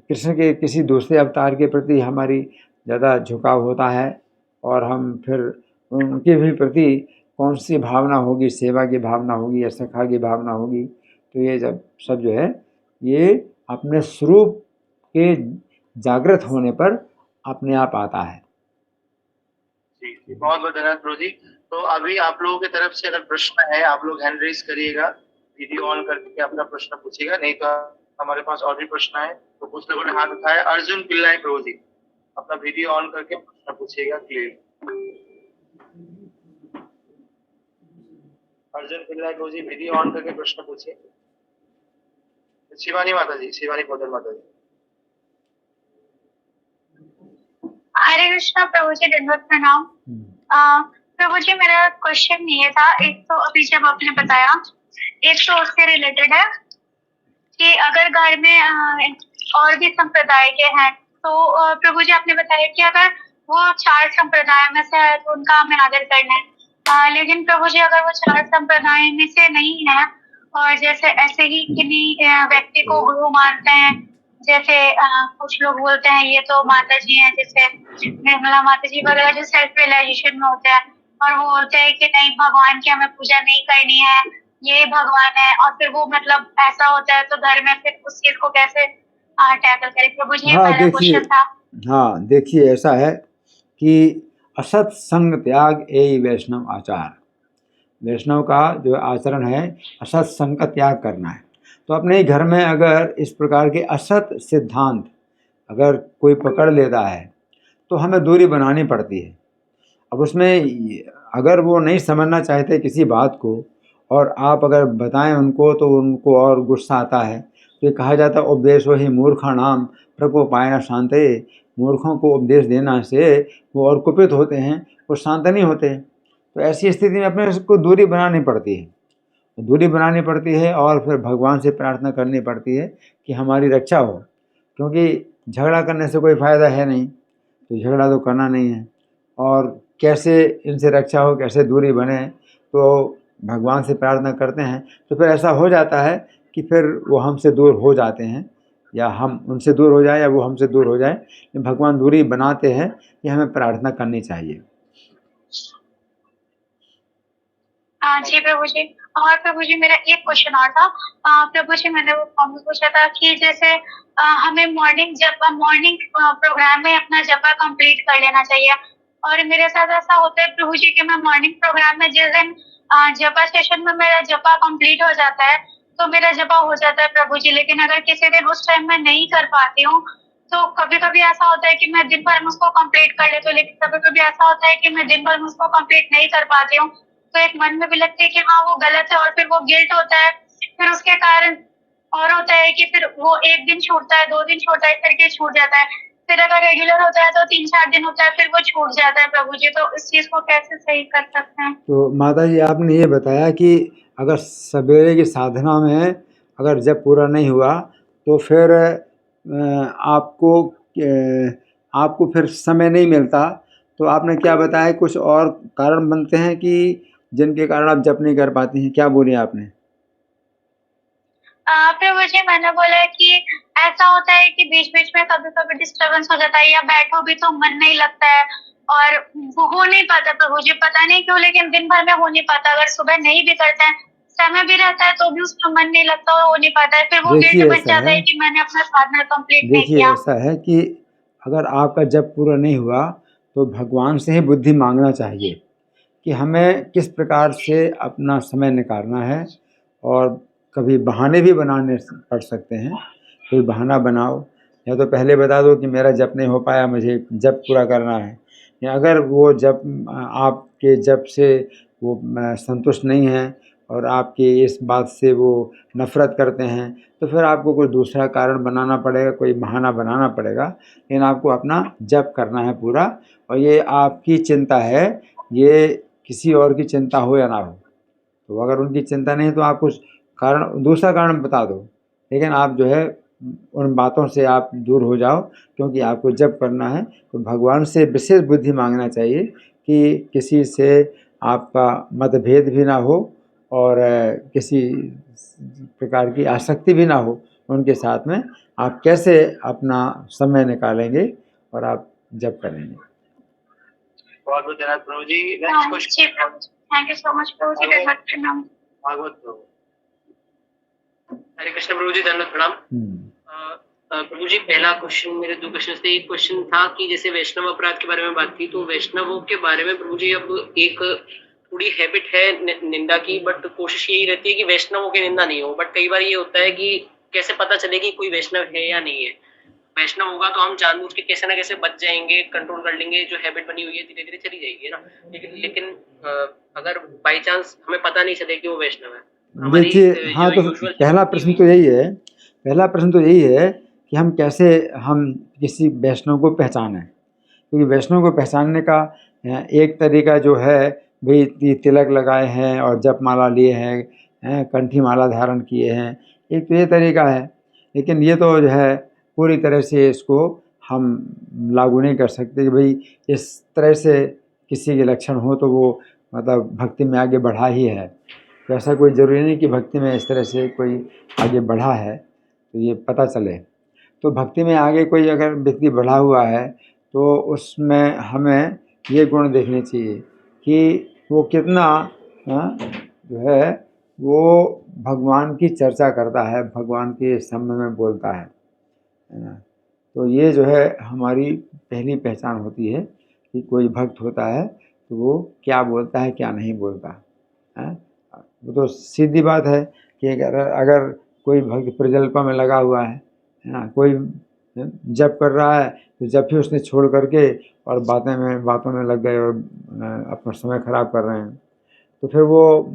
कृष्ण के किसी दूसरे अवतार के प्रति हमारी ज़्यादा झुकाव होता है, और हम फिर उनके भी प्रति कौन सी भावना होगी, सेवा की भावना होगी या सखा की भावना होगी, तो ये सब जो है ये अपने स्वरूप के जागृत होने पर अपने आप आता है। जी, बहुत बहुत धन्यवाद प्रभु जी। तो अभी आप लोगों की तरफ से अगर प्रश्न है, आप लोग हैंड रेज करिएगा, वीडियो ऑन करके अपना प्रश्न पूछिएगा, नहीं तो हमारे पास और भी प्रश्न है। तो कुछ लोगों ने हाथ उठाया। अर्जुन पिल्लाई प्रभु जी, अपना वीडियो ऑन करके प्रश्न पूछिएगा clear. Arjun Pillai Prabhu ji, video on करके प्रश्न पूछिए। शिवानी माता जी, शिवानी पोदर माता जी। हरे कृष्णा प्रभु जी, दंडवत प्रणाम। प्रभु जी मेरा क्वेश्चन ये था, एक तो अभी जब आपने बताया, एक तो उससे रिलेटेड है कि अगर घर में और भी संप्रदाय के हैं तो प्रभु जी आपने बताया कि अगर वो 4 संप्रदाय में से है तो उनका हमें आदर करना है। लेकिन प्रभु जी अगर वो 4 संप्रदाय में से नहीं है और जैसे ऐसे ही किन्हीं व्यक्ति को गुरु मानते हैं, जैसे कुछ लोग बोलते हैं ये तो माता जी हैं, जैसे निर्मला माता जी वगैरह जो सेल्फ रियलाइजेशन में होते हैं, और वो बोलते हैं कि नहीं भगवान की हमें पूजा नहीं करनी है, ये भगवान है, और फिर वो मतलब ऐसा होता है तो घर में फिर उस चीज को कैसे टैकल करें? प्रभु जी हाँ पहला देखिए, क्वेश्चन था। हाँ देखिए ऐसा है कि असत संग त्याग एहि वैष्णव आचार। वैष्णव का जो आचरण है असत संग का त्याग करना है। तो अपने घर में अगर इस प्रकार के असत सिद्धांत अगर कोई पकड़ लेता है तो हमें दूरी बनानी पड़ती है। अब उसमें अगर वो नहीं समझना चाहते किसी बात को और आप अगर बताएं उनको तो उनको और गुस्सा आता है। तो ये कहा जाता है उपदेशो ही मूर्खाणाम प्रकोपायन शांते। मूर्खों को उपदेश देना से वो और कुपित होते हैं, वो शांत नहीं होते। तो ऐसी स्थिति में अपने को दूरी बनानी पड़ती है, दूरी बनानी पड़ती है और फिर भगवान से प्रार्थना करनी पड़ती है कि हमारी रक्षा हो। क्योंकि झगड़ा करने से कोई फ़ायदा है नहीं, तो झगड़ा तो करना नहीं है। और कैसे इनसे रक्षा हो, कैसे दूरी बने, तो भगवान से प्रार्थना करते हैं। तो फिर ऐसा हो जाता है कि फिर वो हमसे दूर हो जाते हैं, या हम उनसे दूर हो जाए या वो हमसे दूर हो जाए। भगवान दूरी बनाते हैं, ये हमें प्रार्थना करनी चाहिए। जी प्रभु जी। और प्रभु जी मेरा एक क्वेश्चन और था। प्रभु जी मैंने वो फॉर्म में पूछा था कि जैसे हमें मॉर्निंग प्रोग्राम में अपना जपा कंप्लीट कर लेना चाहिए। और मेरे साथ ऐसा होता है प्रभु जी कि मैं मॉर्निंग प्रोग्राम में जिस दिन जपा सेशन में मेरा जपा कंप्लीट हो जाता है तो मेरा जपा हो जाता है प्रभु जी। लेकिन अगर किसी दिन उस टाइम मैं नहीं कर पाती हूँ तो कभी कभी ऐसा होता है कि मैं दिन भर में उसको कंप्लीट कर लेती हूँ, लेकिन कभी कभी ऐसा होता है कि मैं दिन भर में उसको कंप्लीट नहीं कर पाती हूँ। तो एक मन में भी लगता है कि हाँ वो गलत है और फिर वो गिल्ट होता है। फिर उसके कारण और होता है कि फिर वो एक दिन छूटता है, 2 दिन छूटता है, करके छूट जाता है। फिर अगर रेगुलर होता है तो 3-4 दिन होता है, फिर वो छूट जाता है प्रभु जी। तो इस चीज को कैसे सही कर सकते हैं? तो माता जी आपने ये बताया कि अगर सवेरे की साधना में अगर जब पूरा नहीं हुआ तो फिर आपको फिर समय नहीं मिलता। तो आपने क्या बताया, कुछ और कारण बनते हैं कि जिनके कारण आप जप नहीं कर पाती हैं, क्या बोले आपने? प्रभु जी मैंने बोला कि ऐसा होता है कि बीच बीच में कभी कभी डिस्टरबेंस हो जाता है या बैठो भी तो मन नहीं लगता है और वो हो नहीं पाता प्रभु जी, पता नहीं क्यों, लेकिन दिन भर में हो नहीं पाता। अगर सुबह नहीं भी करते हैं, समय भी रहता है तो भी उसमें मन नहीं लगता और हो नहीं पाता है। फिर वो गिल्ट देखिए बन ऐसा जाता है है कि मैंने अपना साधना कंप्लीट नहीं देखिए किया। ऐसा है कि अगर आपका जप पूरा नहीं हुआ तो भगवान से ही बुद्धि मांगना चाहिए कि हमें किस प्रकार से अपना समय निकालना है। और कभी बहाने भी बनाने पड़ सकते हैं, कोई बहाना बनाओ, या तो पहले बता दो कि मेरा जप नहीं हो पाया, मुझे जप पूरा करना है। या अगर वो जप आपके जप से वो संतुष्ट नहीं हैं और आपकी इस बात से वो नफ़रत करते हैं तो फिर आपको कोई दूसरा कारण बनाना पड़ेगा, कोई बहाना बनाना पड़ेगा। लेकिन आपको अपना जप करना है पूरा। और ये आपकी चिंता है, ये किसी और की चिंता हो या ना हो। तो अगर उनकी चिंता नहीं है तो आप कुछ दूसरा कारण बता दो, लेकिन आप जो है उन बातों से आप दूर हो जाओ। क्योंकि आपको जप करना है तो भगवान से विशेष बुद्धि मांगना चाहिए कि किसी से आपका मतभेद भी ना हो और किसी प्रकार की आसक्ति भी ना हो उनके साथ में। आप कैसे अपना समय निकालेंगे और आप जप करेंगे। बहुत बहुत धन्यवाद प्रभु जी। Next question. जी Prabhu ji, thank you so much Prabhu ji. धन्यवाद प्रणाम। भागवत प्रभु। हरे कृष्ण प्रभु जी, धन्यवाद प्रणाम। प्रभु जी पहला क्वेश्चन, मेरे 2 क्वेश्चन थे। एक क्वेश्चन था कि जैसे वैष्णव अपराध के बारे में बात थी, तो वैष्णवों के बारे में प्रभु जी अब एक थोड़ी हैबिट है निंदा की, बट कोशिश यही रहती है कि वैष्णवों की निंदा नहीं हो। बट कई बार ये होता है कि कैसे पता चले कि कोई वैष्णव है या नहीं है। वैष्णव होगा तो हम जानबूझ के कैसे ना कैसे बच जाएंगे, कंट्रोल कर लेंगे, जो हैबिट बनी हुई है धीरे धीरे चली जाएगी, है ना। लेकिन अगर बाई चांस हमें पता नहीं चले कि वो वैष्णव है, देखिए हाँ, तो पहला प्रश्न तो यही है कि हम कैसे हम किसी वैष्णव को पहचानें। क्योंकि वैष्णव को पहचानने का एक तरीका जो है भाई तिलक लगाए हैं और जप माला लिए हैं, कंठी माला धारण किए हैं, एक तो ये तरीका है। लेकिन ये तो जो है पूरी तरह से इसको हम लागू नहीं कर सकते कि भाई इस तरह से किसी के लक्षण हो तो वो मतलब भक्ति में आगे बढ़ा ही है। तो ऐसा कोई ज़रूरी नहीं कि भक्ति में इस तरह से कोई आगे बढ़ा है तो ये पता चले। तो भक्ति में आगे कोई अगर व्यक्ति बढ़ा हुआ है तो उसमें हमें ये गुण देखने चाहिए कि वो कितना जो है वो भगवान की चर्चा करता है, भगवान के संबंध में बोलता है ना। तो ये जो है हमारी पहली पहचान होती है कि कोई भक्त होता है तो वो क्या बोलता है क्या नहीं बोलता है। वो तो सीधी बात है कि अगर कोई भक्त प्रजल्पा में लगा हुआ है ना, कोई जप कर रहा है तो जब भी उसने छोड़ करके और बातों में लग गए और अपना समय खराब कर रहे हैं तो फिर वो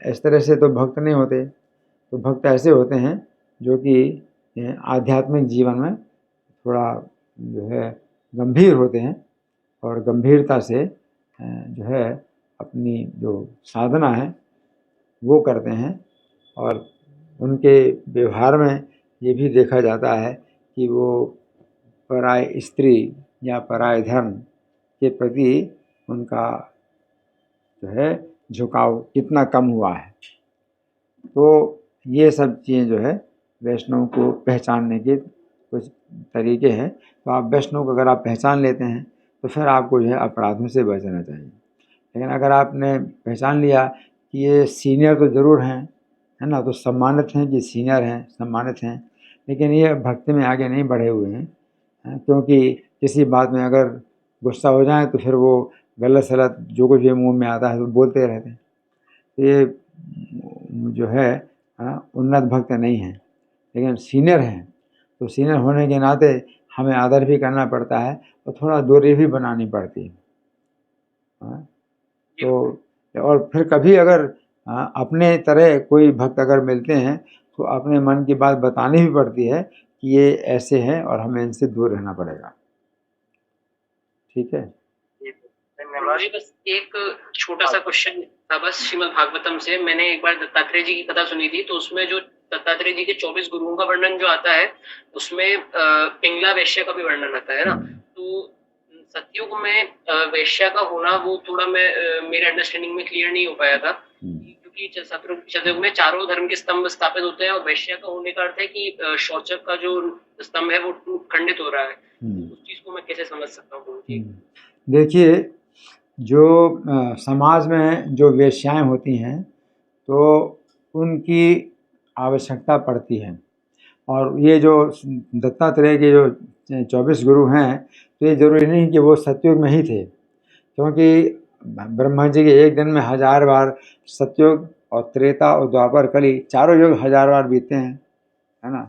इस तरह से तो भक्त नहीं होते। तो भक्त ऐसे होते हैं जो कि आध्यात्मिक जीवन में थोड़ा जो है गंभीर होते हैं और गंभीरता से जो है अपनी जो साधना है वो करते हैं। और उनके व्यवहार में ये भी देखा जाता है कि वो पराय स्त्री या पराय धर्म के प्रति उनका जो है झुकाव कितना कम हुआ है। तो ये सब चीज़ें जो है वैष्णव को पहचानने के कुछ तरीके हैं। तो आप वैष्णव को अगर आप पहचान लेते हैं तो फिर आपको जो है अपराधों से बचना चाहिए। लेकिन अगर आपने पहचान लिया कि ये सीनियर तो ज़रूर हैं, है ना, तो सम्मानित हैं कि सीनियर हैं, सम्मानित हैं, लेकिन ये भक्ति में आगे नहीं बढ़े हुए हैं, क्योंकि किसी बात में अगर गुस्सा हो जाए तो फिर वो गलत सलत जो कुछ भी मुंह में आता है तो बोलते रहते हैं। तो ये जो है उन्नत भक्त नहीं है, लेकिन सीनियर हैं, तो सीनियर होने के नाते हमें आदर भी करना पड़ता है और थोड़ा दूरी भी बनानी पड़ती है। तो और फिर कभी अगर अपने तरह कोई भक्त अगर मिलते हैं तो अपने मन की बात बतानी भी पड़ती है कि ये ऐसे हैं और हमें इनसे दूर रहना पड़ेगा। ठीक है, धन्यवाद। मुझे बस एक छोटा सा क्वेश्चन था बस श्रीमद् भागवतम से। मैंने एक बार दत्तात्रेय जी की कथा सुनी थी, तो उसमें जो दत्तात्रेय जी के 24 गुरुओं का वर्णन जो आता है उसमें पिंगला वैश्य का भी वर्णन आता है ना। तो सतयुग में वैश्य का होना वो थोड़ा मेरे अंडरस्टैंडिंग में क्लियर नहीं हो पाया था, क्योंकि सतयुग में चारों धर्म के स्तंभ स्थापित होते हैं और वैश्य का होने का अर्थ है कि शौचक का जो स्तंभ है वो खंडित हो रहा है। उस चीज को मैं कैसे समझ सकता हूँ? देखिए, जो समाज में जो वेश्याएं होती हैं तो उनकी आवश्यकता पड़ती है, और ये जो दत्तात्रेय के जो 24 गुरु हैं तो ये जरूरी नहीं कि वो सतयुग में ही थे, क्योंकि ब्रह्मा जी के एक दिन में 1000 बार सतयुग और त्रेता और द्वापर कली चारों युग 1000 बार बीतते हैं, है ना।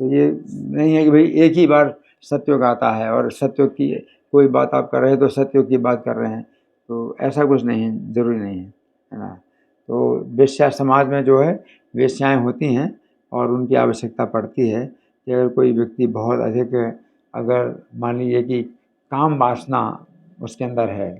तो ये नहीं है कि भाई एक ही बार सतयुग आता है और सतयुग की कोई बात आप कर रहे हैं तो सतयुग की बात कर रहे हैं, तो ऐसा कुछ नहीं है, ज़रूरी नहीं है ना। तो वेश्या समाज में जो है वेश्याएं होती हैं और उनकी आवश्यकता पड़ती है कि अगर कोई व्यक्ति बहुत अधिक अगर मान लीजिए कि काम वासना उसके अंदर है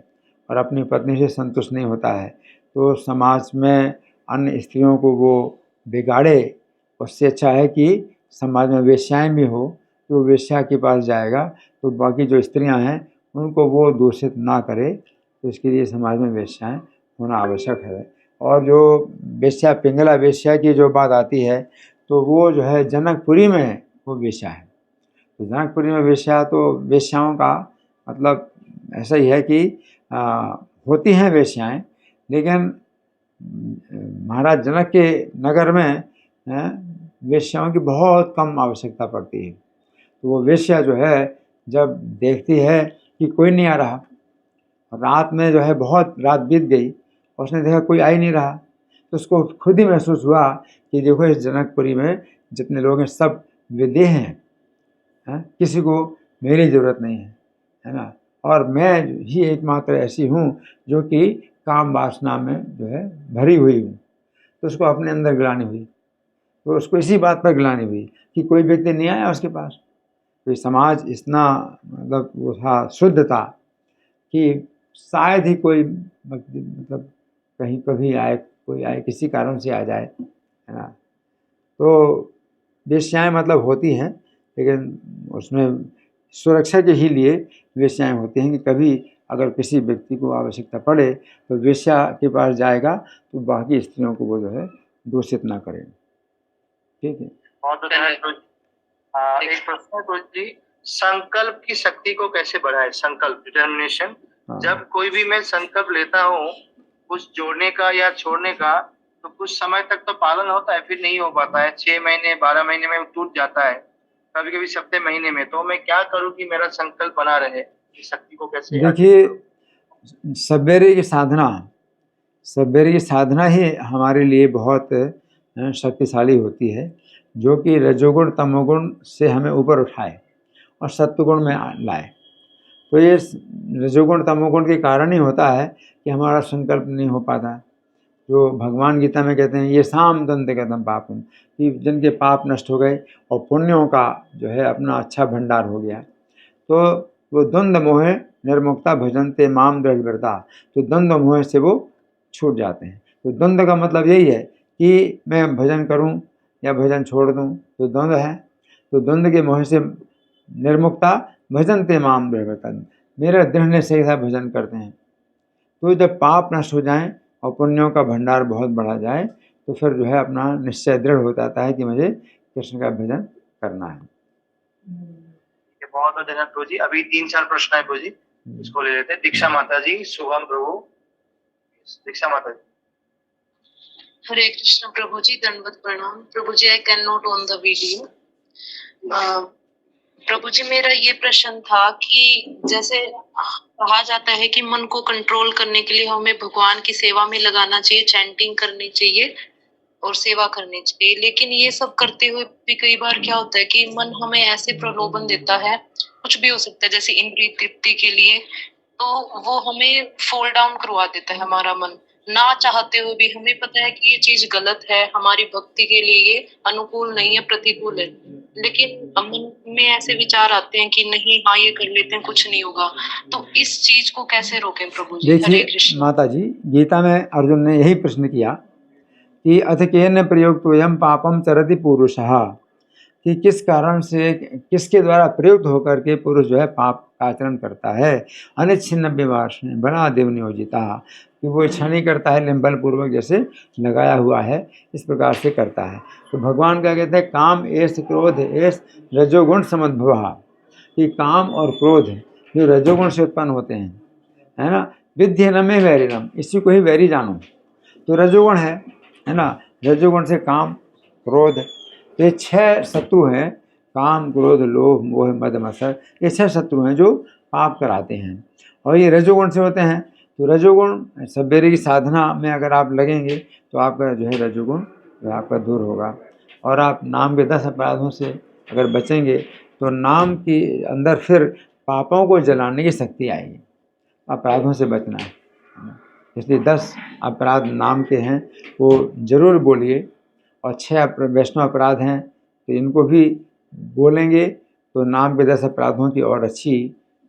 और अपनी पत्नी से संतुष्ट नहीं होता है, तो समाज में अन्य स्त्रियों को वो बिगाड़े, उससे अच्छा है कि समाज में वेश्याएं भी हो तो वेश्या के पास जाएगा तो बाकी जो स्त्रियां हैं उनको वो दूषित ना करे, तो इसके लिए समाज में वेश्याएं होना आवश्यक है। और जो वेश्या पिंगला वेश्या की जो बात आती है तो वो जो है जनकपुरी में वो वेश्या है। तो जनकपुरी में वेश्या, तो वेश्याओं का मतलब ऐसा ही है कि होती हैं वेश्याएं, लेकिन महाराज जनक के नगर में वेश्याओं की बहुत कम आवश्यकता पड़ती है। तो वो वेश्या जो है जब देखती है कि कोई नहीं आ रहा, रात में जो है बहुत रात बीत गई और उसने देखा कोई आ ही नहीं रहा, तो उसको खुद ही महसूस हुआ कि देखो इस जनकपुरी में जितने लोग हैं सब विदेह हैं, किसी को मेरी ज़रूरत नहीं है ना, और मैं ही एकमात्र ऐसी हूँ जो कि काम वासना में जो है भरी हुई हूँ। तो उसको अपने अंदर गिलानी हुई, तो उसको इसी बात पर गिलानी हुई कि कोई व्यक्ति नहीं आया उसके पास। तो समाज इतना मतलब वो था, शुद्ध था कि शायद ही कोई मतलब कहीं कभी आए, कोई आए किसी कारण से आ जाए, है ना। तो वेश्याएं मतलब होती हैं, लेकिन उसमें सुरक्षा के ही लिए वेश्याएं होती हैं कि कभी अगर किसी व्यक्ति को आवश्यकता पड़े तो वेश्या के पास जाएगा तो बाकी स्त्रियों को वो जो है दूषित ना करें। ठीक है, बहुत धन्यवाद। एक प्रश्न है गुरु जी, संकल्प की शक्ति को कैसे बढ़ाए? संकल्प, डिटर्मिनेशन। जब कोई भी मैं संकल्प लेता हूँ कुछ जोड़ने का या छोड़ने का, तो कुछ समय तक तो पालन होता है, फिर नहीं हो पाता है। 6 महीने 12 महीने में टूट जाता है, कभी कभी सप्ते महीने में। तो मैं क्या करूँ कि मेरा संकल्प बना रहे? इस शक्ति को कैसे? देखिए, सवेरे की साधना ही हमारे लिए बहुत शक्तिशाली होती है, जो कि रजोगुण तमोगुण से हमें ऊपर उठाए और सत्वगुण में लाए। तो ये रजोगुण तमोगुण के कारण ही होता है कि हमारा संकल्प नहीं हो पाता। जो भगवान गीता में कहते हैं ये शाम दंत कदम पापम, कि जिनके पाप नष्ट हो गए और पुण्यों का जो है अपना अच्छा भंडार हो गया, तो वो द्वंद्व मोह निर्मुक्ता भजनते माम दृढ़व्रता, तो द्वंद्व मोह से वो छूट जाते हैं। तो द्वंद्व का मतलब यही है कि मैं भजन करूं या भजन छोड़ दूं, तो द्वंद्व है। तो द्वंद्व के मोह से निर्मुक्ता भजनते माम दृढ़व्रता, मेरे दृढ़ से भजन करते हैं। तो जब पाप नष्ट हो जाएं और पुण्यों का भंडार बहुत बढ़ा जाए तो फिर जो है अपना निश्चय दृढ़ हो जाता है कि मुझे कृष्ण का भजन करना है। बहुत धन्यवाद प्रभु जी। अभी 3-4 प्रश्न है प्रभु जी, इसको ले लेते हैं। दीक्षा माता जी, शुभम प्रभु। दीक्षा माता जी। हरे कृष्ण प्रभु जी, दंडवत प्रणाम Prabhu ji. I can not on the video. Prabhu ji, मेरा ये प्रश्न था कि जैसे कहा जाता है कि मन को कंट्रोल करने के लिए हमें भगवान की सेवा में लगाना चाहिए, चैंटिंग करनी चाहिए और सेवा करनी चाहिए, लेकिन ये सब करते हुए भी कई बार क्या होता है कि मन हमें ऐसे प्रलोभन देता है, कुछ भी हो सकता है, जैसे इंद्रिय तृप्ति के लिए, तो वो हमें फॉल डाउन करवा देता है हमारा मन, ना चाहते हुए भी। हमें पता है कि ये चीज गलत है, हमारी भक्ति के लिए ये अनुकूल नहीं है, प्रतिकूल है, लेकिन मन में ऐसे विचार आते हैं कि नहीं, हाँ ये कर लेते हैं, कुछ नहीं होगा। तो इस चीज को कैसे रोकें प्रभु जी? हरे देखिए कृष्ण। माता जी, गीता में अर्जुन ने यही प्रश्न किया कि अथ केन प्रयोक्तोऽयं पापम चरति पुरुषः, कि किस कारण से, किसके द्वारा प्रयुक्त होकर के पुरुष जो है पाप का आचरण करता है। अनिच्छिन्न विवास बना देव नियोजिता, कि वो इच्छा नहीं करता है, लिंबल पूर्वक जैसे लगाया हुआ है, इस प्रकार से करता है। तो भगवान क्या कहते हैं, काम एस क्रोध एस रजोगुण समद्भव, कि काम और क्रोध जो रजोगुण से उत्पन्न होते हैं, है ना, विद्य न में वैरिणम, इसी को ही वैरी जानो। तो रजोगुण है ना, रजोगुण से काम क्रोध, तो ये 6 शत्रु हैं, काम क्रोध लोभ मोह मद मत्सर, ये 6 शत्रु हैं जो पाप कराते हैं, और ये रजोगुण से होते हैं। तो रजोगुण सवेरे की साधना में अगर आप लगेंगे तो आपका जो है रजोगुण जो है आपका दूर होगा, और आप नाम के 10 अपराधों से अगर बचेंगे तो नाम के अंदर फिर पापों को जलाने की शक्ति आएगी। अपराधों से बचना है, इसलिए 10 अपराध नाम के हैं, वो जरूर बोलिए, और 6 वैष्णव अपराध हैं, तो इनको भी बोलेंगे तो नाम के 10 अपराधों की और अच्छी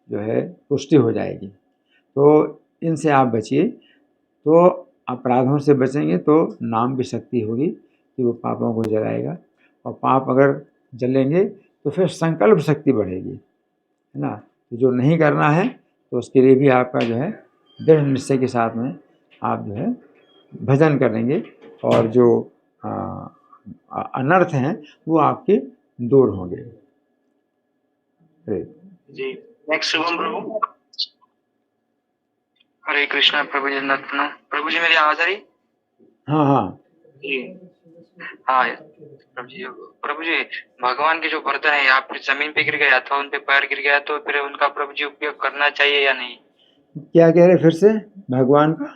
जो है पुष्टि हो जाएगी। तो इनसे आप बचिए, तो अपराधों से बचेंगे तो नाम की शक्ति होगी कि वो पापों को जलाएगा, और पाप अगर जलेंगे तो फिर संकल्प शक्ति बढ़ेगी, है ना। तो जो नहीं करना है तो उसके लिए भी आपका जो है दृढ़ निश्चय के साथ में आप जो है भजन करेंगे, और जो अनर्थ हैं वो आपके दूर होंगे। जी, नेक्स्ट शुभम प्रभु। हरे कृष्णा प्रभु जी, दंडवत प्रणाम प्रभु जी। मेरी आवाज आ रही? हाँ हाँ जी, हाँ प्रभु जी, भगवान के जो बर्तन है आप जमीन पे गिर गया था, उन पे पैर गिर गया, तो फिर उनका प्रभु जी उपयोग करना चाहिए या नहीं? क्या कह रहे फिर से, भगवान का?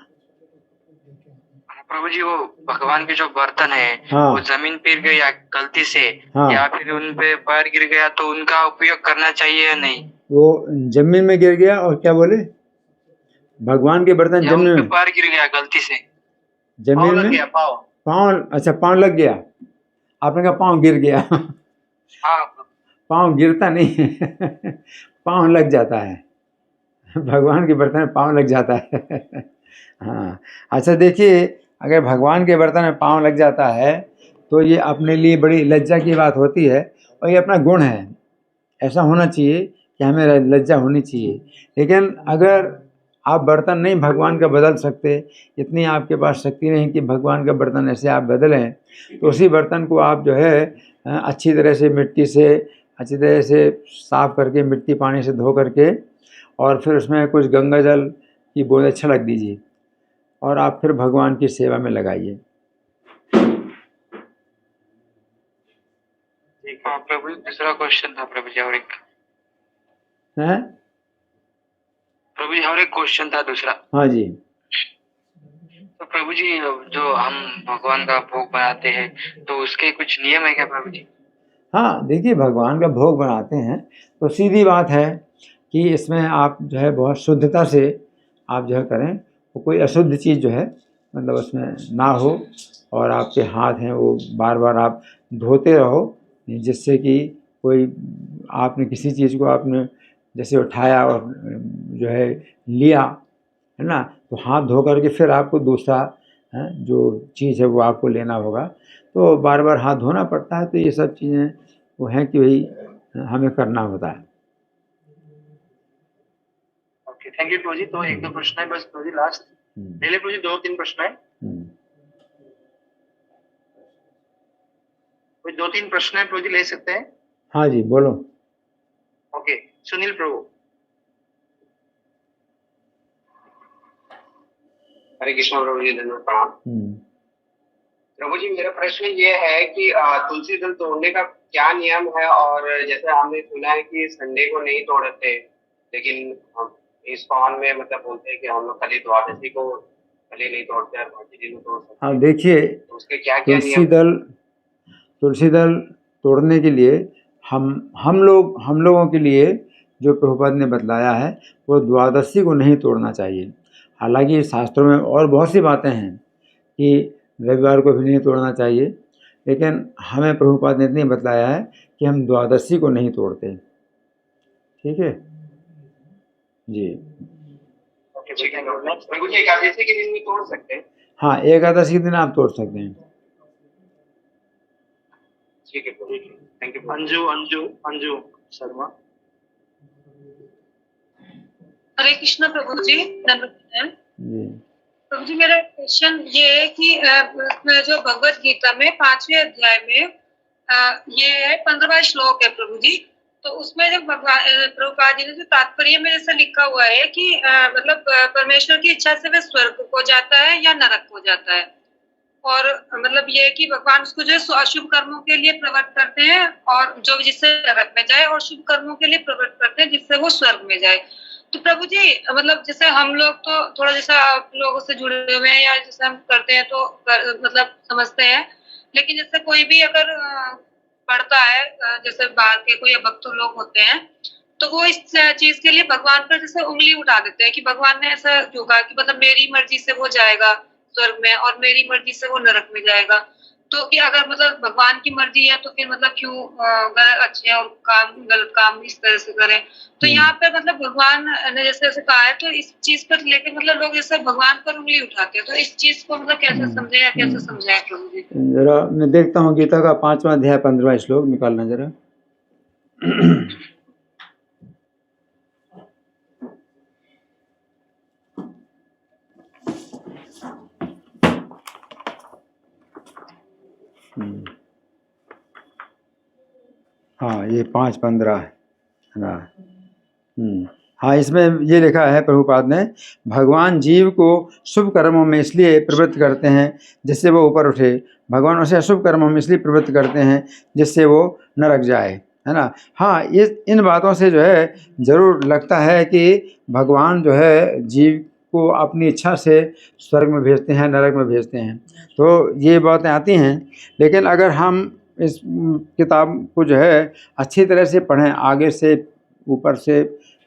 प्रभु जी, वो भगवान के जो बर्तन है हाँ। वो जमीन पे गिर गया गलती से, हाँ। या फिर उन पे पैर गिर गया, तो उनका उपयोग करना चाहिए या नहीं? वो जमीन में गिर गया, और क्या बोले, भगवान के बर्तन या जमीन उन पे में, पैर गिर गया गलती से, जमीन में पाँव, अच्छा पाँव लग गया, आपने कहा पाँव गिर गया। हाँ पाँव गिरता नहीं है, पाँव लग जाता है, भगवान के बर्तन में पाँव लग जाता है। हाँ, अच्छा देखिए, अगर भगवान के बर्तन में पाँव लग जाता है तो ये अपने लिए बड़ी लज्जा की बात होती है, और ये अपना गुण है, ऐसा होना चाहिए कि हमें लज्जा होनी चाहिए। लेकिन अगर आप बर्तन नहीं भगवान का बदल सकते, इतनी आपके पास शक्ति नहीं कि भगवान का बर्तन ऐसे आप बदलें, तो उसी बर्तन को आप जो है अच्छी तरह से मिट्टी से अच्छी तरह से साफ़ करके, मिट्टी पानी से धो करके, और फिर उसमें कुछ गंगा जल की बूंदें छिड़क दीजिए, और आप फिर भगवान की सेवा में लगाइए। ठीक है प्रभु जी, दूसरा क्वेश्चन था प्रभु जी, और एक हैं? प्रभु जी और एक क्वेश्चन था दूसरा। हाँ जी। तो प्रभु जी, जो हम भगवान का भोग बनाते हैं तो उसके कुछ नियम है क्या प्रभु जी? हाँ देखिए, भगवान का भोग बनाते हैं तो सीधी बात है कि इसमें आप जो है बहुत शुद्धता से आप जो है करें, तो कोई अशुद्ध चीज़ जो है मतलब उसमें ना हो, और आपके हाथ हैं वो बार बार आप धोते रहो, जिससे कि कोई आपने किसी चीज़ को आपने जैसे उठाया और जो है लिया, है ना, तो हाथ धो करके फिर आपको दूसरा जो चीज़ है वो आपको लेना होगा, तो बार बार हाथ धोना पड़ता है। तो ये सब चीज़ें वो हैं कि वही हमें करना होता है। ओके, थैंक यू प्रभु जी। तो एक दो प्रश्न है बस प्रभु जी, लास्ट ले ले प्रभु जी, 2-3 प्रश्न है, कोई 2-3 प्रश्न है प्रभु जी, ले सकते हैं? हाँ जी बोलो। ओके, सुनील प्रभु। हरे कृष्ण प्रभु जी, धन्यवाद प्रणाम। प्रभु जी, मेरा प्रश्न ये है कि तुलसी दल तोड़ने का क्या नियम है? और जैसे हमने सुना है कि संडे को नहीं तोड़ते, लेकिन हम इस्कॉन में मतलब बोलते हैं कि हम लोग खाली द्वादशी को खाली नहीं तोड़ते और बाकी दिन तोड़ सकते हाँ हैं। देखिए, तो उसके क्या क्या नियम? तुलसी दल तोड़ने के लिए हम लोगों के लिए जो प्रभुपाद ने बतलाया है वो द्वादशी को नहीं तोड़ना चाहिए। हालांकि शास्त्रों में और बहुत सी बातें हैं कि रविवार को भी नहीं तोड़ना चाहिए, लेकिन हमें प्रभुपाद ने इतनी बतलाया है कि हम द्वादशी को नहीं तोड़ते। ठीक है जी। ठीक है प्रभु जी, एकादशी के दिन भी तोड़ सकते हैं? हाँ, एकादशी के दिन आप तोड़ सकते हैं। ठीक है प्रभु जी, थैंक यू। अंजू शर्मा। हरे कृष्ण प्रभु जी, धन्यवाद। जी प्रभु जी, मेरा क्वेश्चन ये है कि जो भगवत गीता में 5वें अध्याय में ये है 15वां श्लोक है प्रभु जी। तो उसमें जब प्रभुपाद जी ने जो तात्पर्य में जैसा लिखा हुआ है कि मतलब परमेश्वर की इच्छा से वह स्वर्ग को जाता है या नरक को जाता है, और मतलब ये है कि भगवान उसको जो है अशुभ कर्मों के लिए प्रवृत्त करते हैं और जो जिससे नरक में जाए, और शुभ कर्मों के लिए प्रवृत्त करते हैं जिससे वो स्वर्ग में जाए। तो प्रभु जी, मतलब जैसे हम लोग तो थोड़ा जैसा आप लोगों से जुड़े हुए हैं या जैसे हम करते हैं तो मतलब समझते हैं, लेकिन जैसे कोई भी अगर पढ़ता है जैसे बाहर के कोई भक्त लोग होते हैं, तो वो इस चीज के लिए भगवान पर जैसे उंगली उठा देते हैं कि भगवान ने ऐसा क्यों कहा कि मतलब मेरी मर्जी से वो जाएगा स्वर्ग में और मेरी मर्जी से वो नरक में जाएगा। तो कि अगर मतलब भगवान की मर्जी है तो फिर मतलब क्यों अच्छे और गलत काम इस तरह से करें। तो यहाँ पे मतलब भगवान ने जैसे ऐसे कहा है, तो इस चीज पर लेके मतलब लोग जैसे भगवान पर उंगली उठाते हैं, तो इस चीज को मतलब कैसे समझे या कैसे समझाए प्रभु जी? जरा मैं देखता हूँ गीता का 5वां अध्याय 15वां श्लोक निकालना जरा। हाँ, ये 5:15 है ना। हाँ, इसमें ये लिखा है प्रभुपाद ने, भगवान जीव को शुभ कर्मों में इसलिए प्रवृत्त करते हैं जिससे वो ऊपर उठे, भगवान उसे अशुभ कर्मों में इसलिए प्रवृत्त करते हैं जिससे वो नरक जाए, है ना। हाँ, इन बातों से जो है ज़रूर लगता है कि भगवान जो है जीव को अपनी इच्छा से स्वर्ग में भेजते हैं, नरक में भेजते हैं, तो ये बातें आती हैं। लेकिन अगर हम इस किताब को जो है अच्छी तरह से पढ़ें, आगे से ऊपर से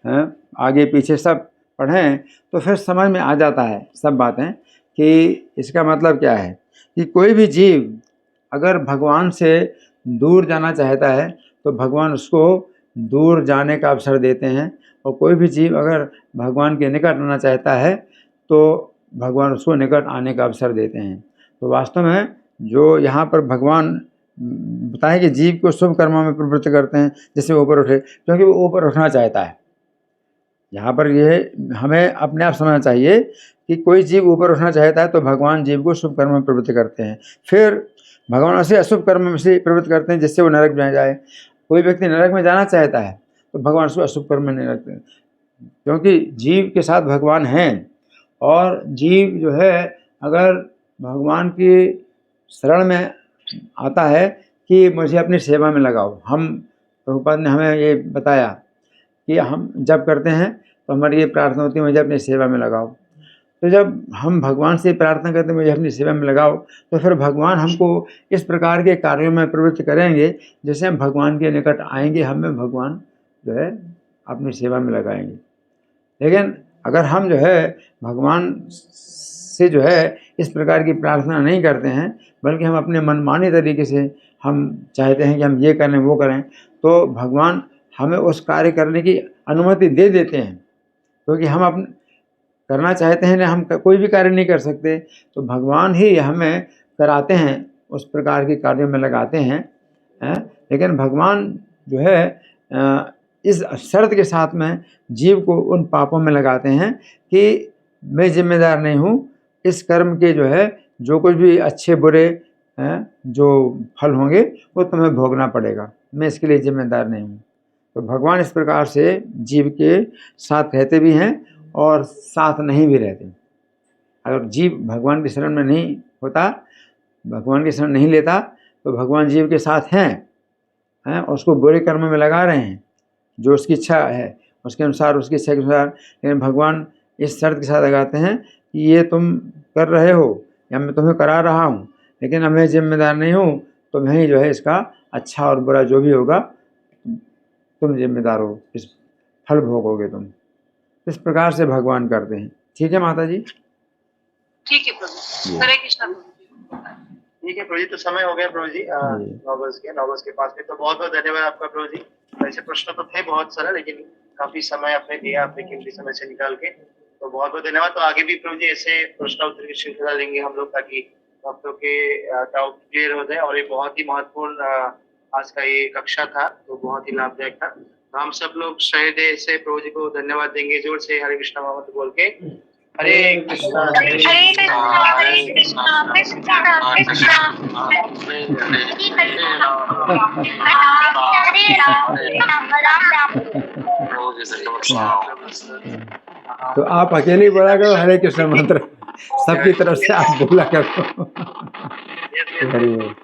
आगे पीछे सब पढ़ें, तो फिर समझ में आ जाता है सब बातें कि इसका मतलब क्या है कि कोई भी जीव अगर भगवान से दूर जाना चाहता है तो भगवान उसको दूर जाने का अवसर देते हैं, और कोई भी जीव अगर भगवान के निकट आना चाहता है तो भगवान उसको निकट आने का अवसर देते हैं। तो वास्तव में जो यहाँ पर भगवान बताए कि जीव को शुभ कर्मों में प्रवृत्त करते हैं जिससे ऊपर उठे, क्योंकि वो ऊपर उठना चाहता है। यहाँ पर ये हमें अपने आप समझना चाहिए कि कोई जीव ऊपर उठना चाहता है तो भगवान जीव को शुभ कर्म में प्रवृत्त करते हैं, फिर भगवान उसे अशुभ कर्म में से प्रवृत्त करते हैं जिससे वो नरक में जाए। कोई व्यक्ति नरक में जाना चाहता है तो भगवान उसको अशुभ कर्म में नहीं रखते, क्योंकि जीव के साथ भगवान हैं, और जीव जो है अगर भगवान की शरण में आता है कि मुझे अपनी सेवा में लगाओ, हम प्रभुपाद ने हमें ये बताया कि हम जब करते हैं तो हमारी ये प्रार्थना होती है, मुझे अपनी सेवा में लगाओ। तो जब हम भगवान से प्रार्थना करते हैं मुझे अपनी सेवा में लगाओ, तो फिर भगवान हमको इस प्रकार के कार्यों में प्रवृत्त करेंगे जिससे हम भगवान के निकट आएंगे, हमें भगवान जो है अपनी सेवा में लगाएंगे। लेकिन अगर हम जो है भगवान से जो है इस प्रकार की प्रार्थना नहीं करते हैं, बल्कि हम अपने मनमानी तरीके से हम चाहते हैं कि हम ये करें वो करें, तो भगवान हमें उस कार्य करने की अनुमति दे देते हैं, क्योंकि हम अपने करना चाहते हैं ना, हम कोई भी कार्य नहीं कर सकते, तो भगवान ही हमें कराते हैं, उस प्रकार के कार्यों में लगाते हैं। लेकिन भगवान जो है इस शर्त के साथ में जीव को उन पापों में लगाते हैं कि मैं जिम्मेदार नहीं हूँ इस कर्म के, जो है जो कुछ भी अच्छे बुरे जो फल होंगे वो तुम्हें भोगना पड़ेगा, मैं इसके लिए जिम्मेदार नहीं हूँ। तो भगवान इस प्रकार से जीव के साथ रहते भी हैं और साथ नहीं भी रहते। अगर जीव भगवान की शरण में नहीं होता भगवान की शरण नहीं लेता तो भगवान जीव के साथ हैं और उसको बुरे कर्म में लगा रहे हैं, जो उसकी इच्छा है उसके अनुसार, उसकी इच्छा के अनुसार। लेकिन भगवान इस शर्त के साथ लगाते हैं कि ये तुम कर रहे हो या मैं तुम्हें करा रहा हूँ, लेकिन अब मैं जिम्मेदार नहीं हूँ, तुम्हें ही जो है इसका अच्छा और बुरा जो भी होगा तुम जिम्मेदार हो, इस फल भोगोगे तुम। इस प्रकार से भगवान करते हैं। ठीक है माता जी? ठीक है प्रभु, हरे कृष्णा प्रभु। ठीक है प्रभु जी, तो समय हो गया प्रभु जी, 9:05 पे। तो बहुत बहुत धन्यवाद आपका प्रभु जी। ऐसे प्रश्न तो थे बहुत सारे, लेकिन काफी समय आपने दिया, अपने कीमती समय से निकाल के, तो बहुत बहुत धन्यवाद। तो आगे भी प्रभु जी ऐसे प्रश्न उत्तर की श्रृंखला देंगे हम लोग, ताकि भक्तों के डाउट क्लियर हो जाए। और ये बहुत ही महत्वपूर्ण आज का ये कक्षा था, तो बहुत ही लाभदायक था। तो हम सब लोग सहृदय से प्रभु जी को धन्यवाद देंगे, जोर से हरे कृष्णा महामंत्र बोल के। हरे कृष्णा हरे कृष्णा हरे कृष्णा कृष्णा कृष्णा हरे राम। तो आप अकेले ही बोला करो हरे कृष्ण मंत्र, सबकी तरफ से आप बोला करो। हरि बोल।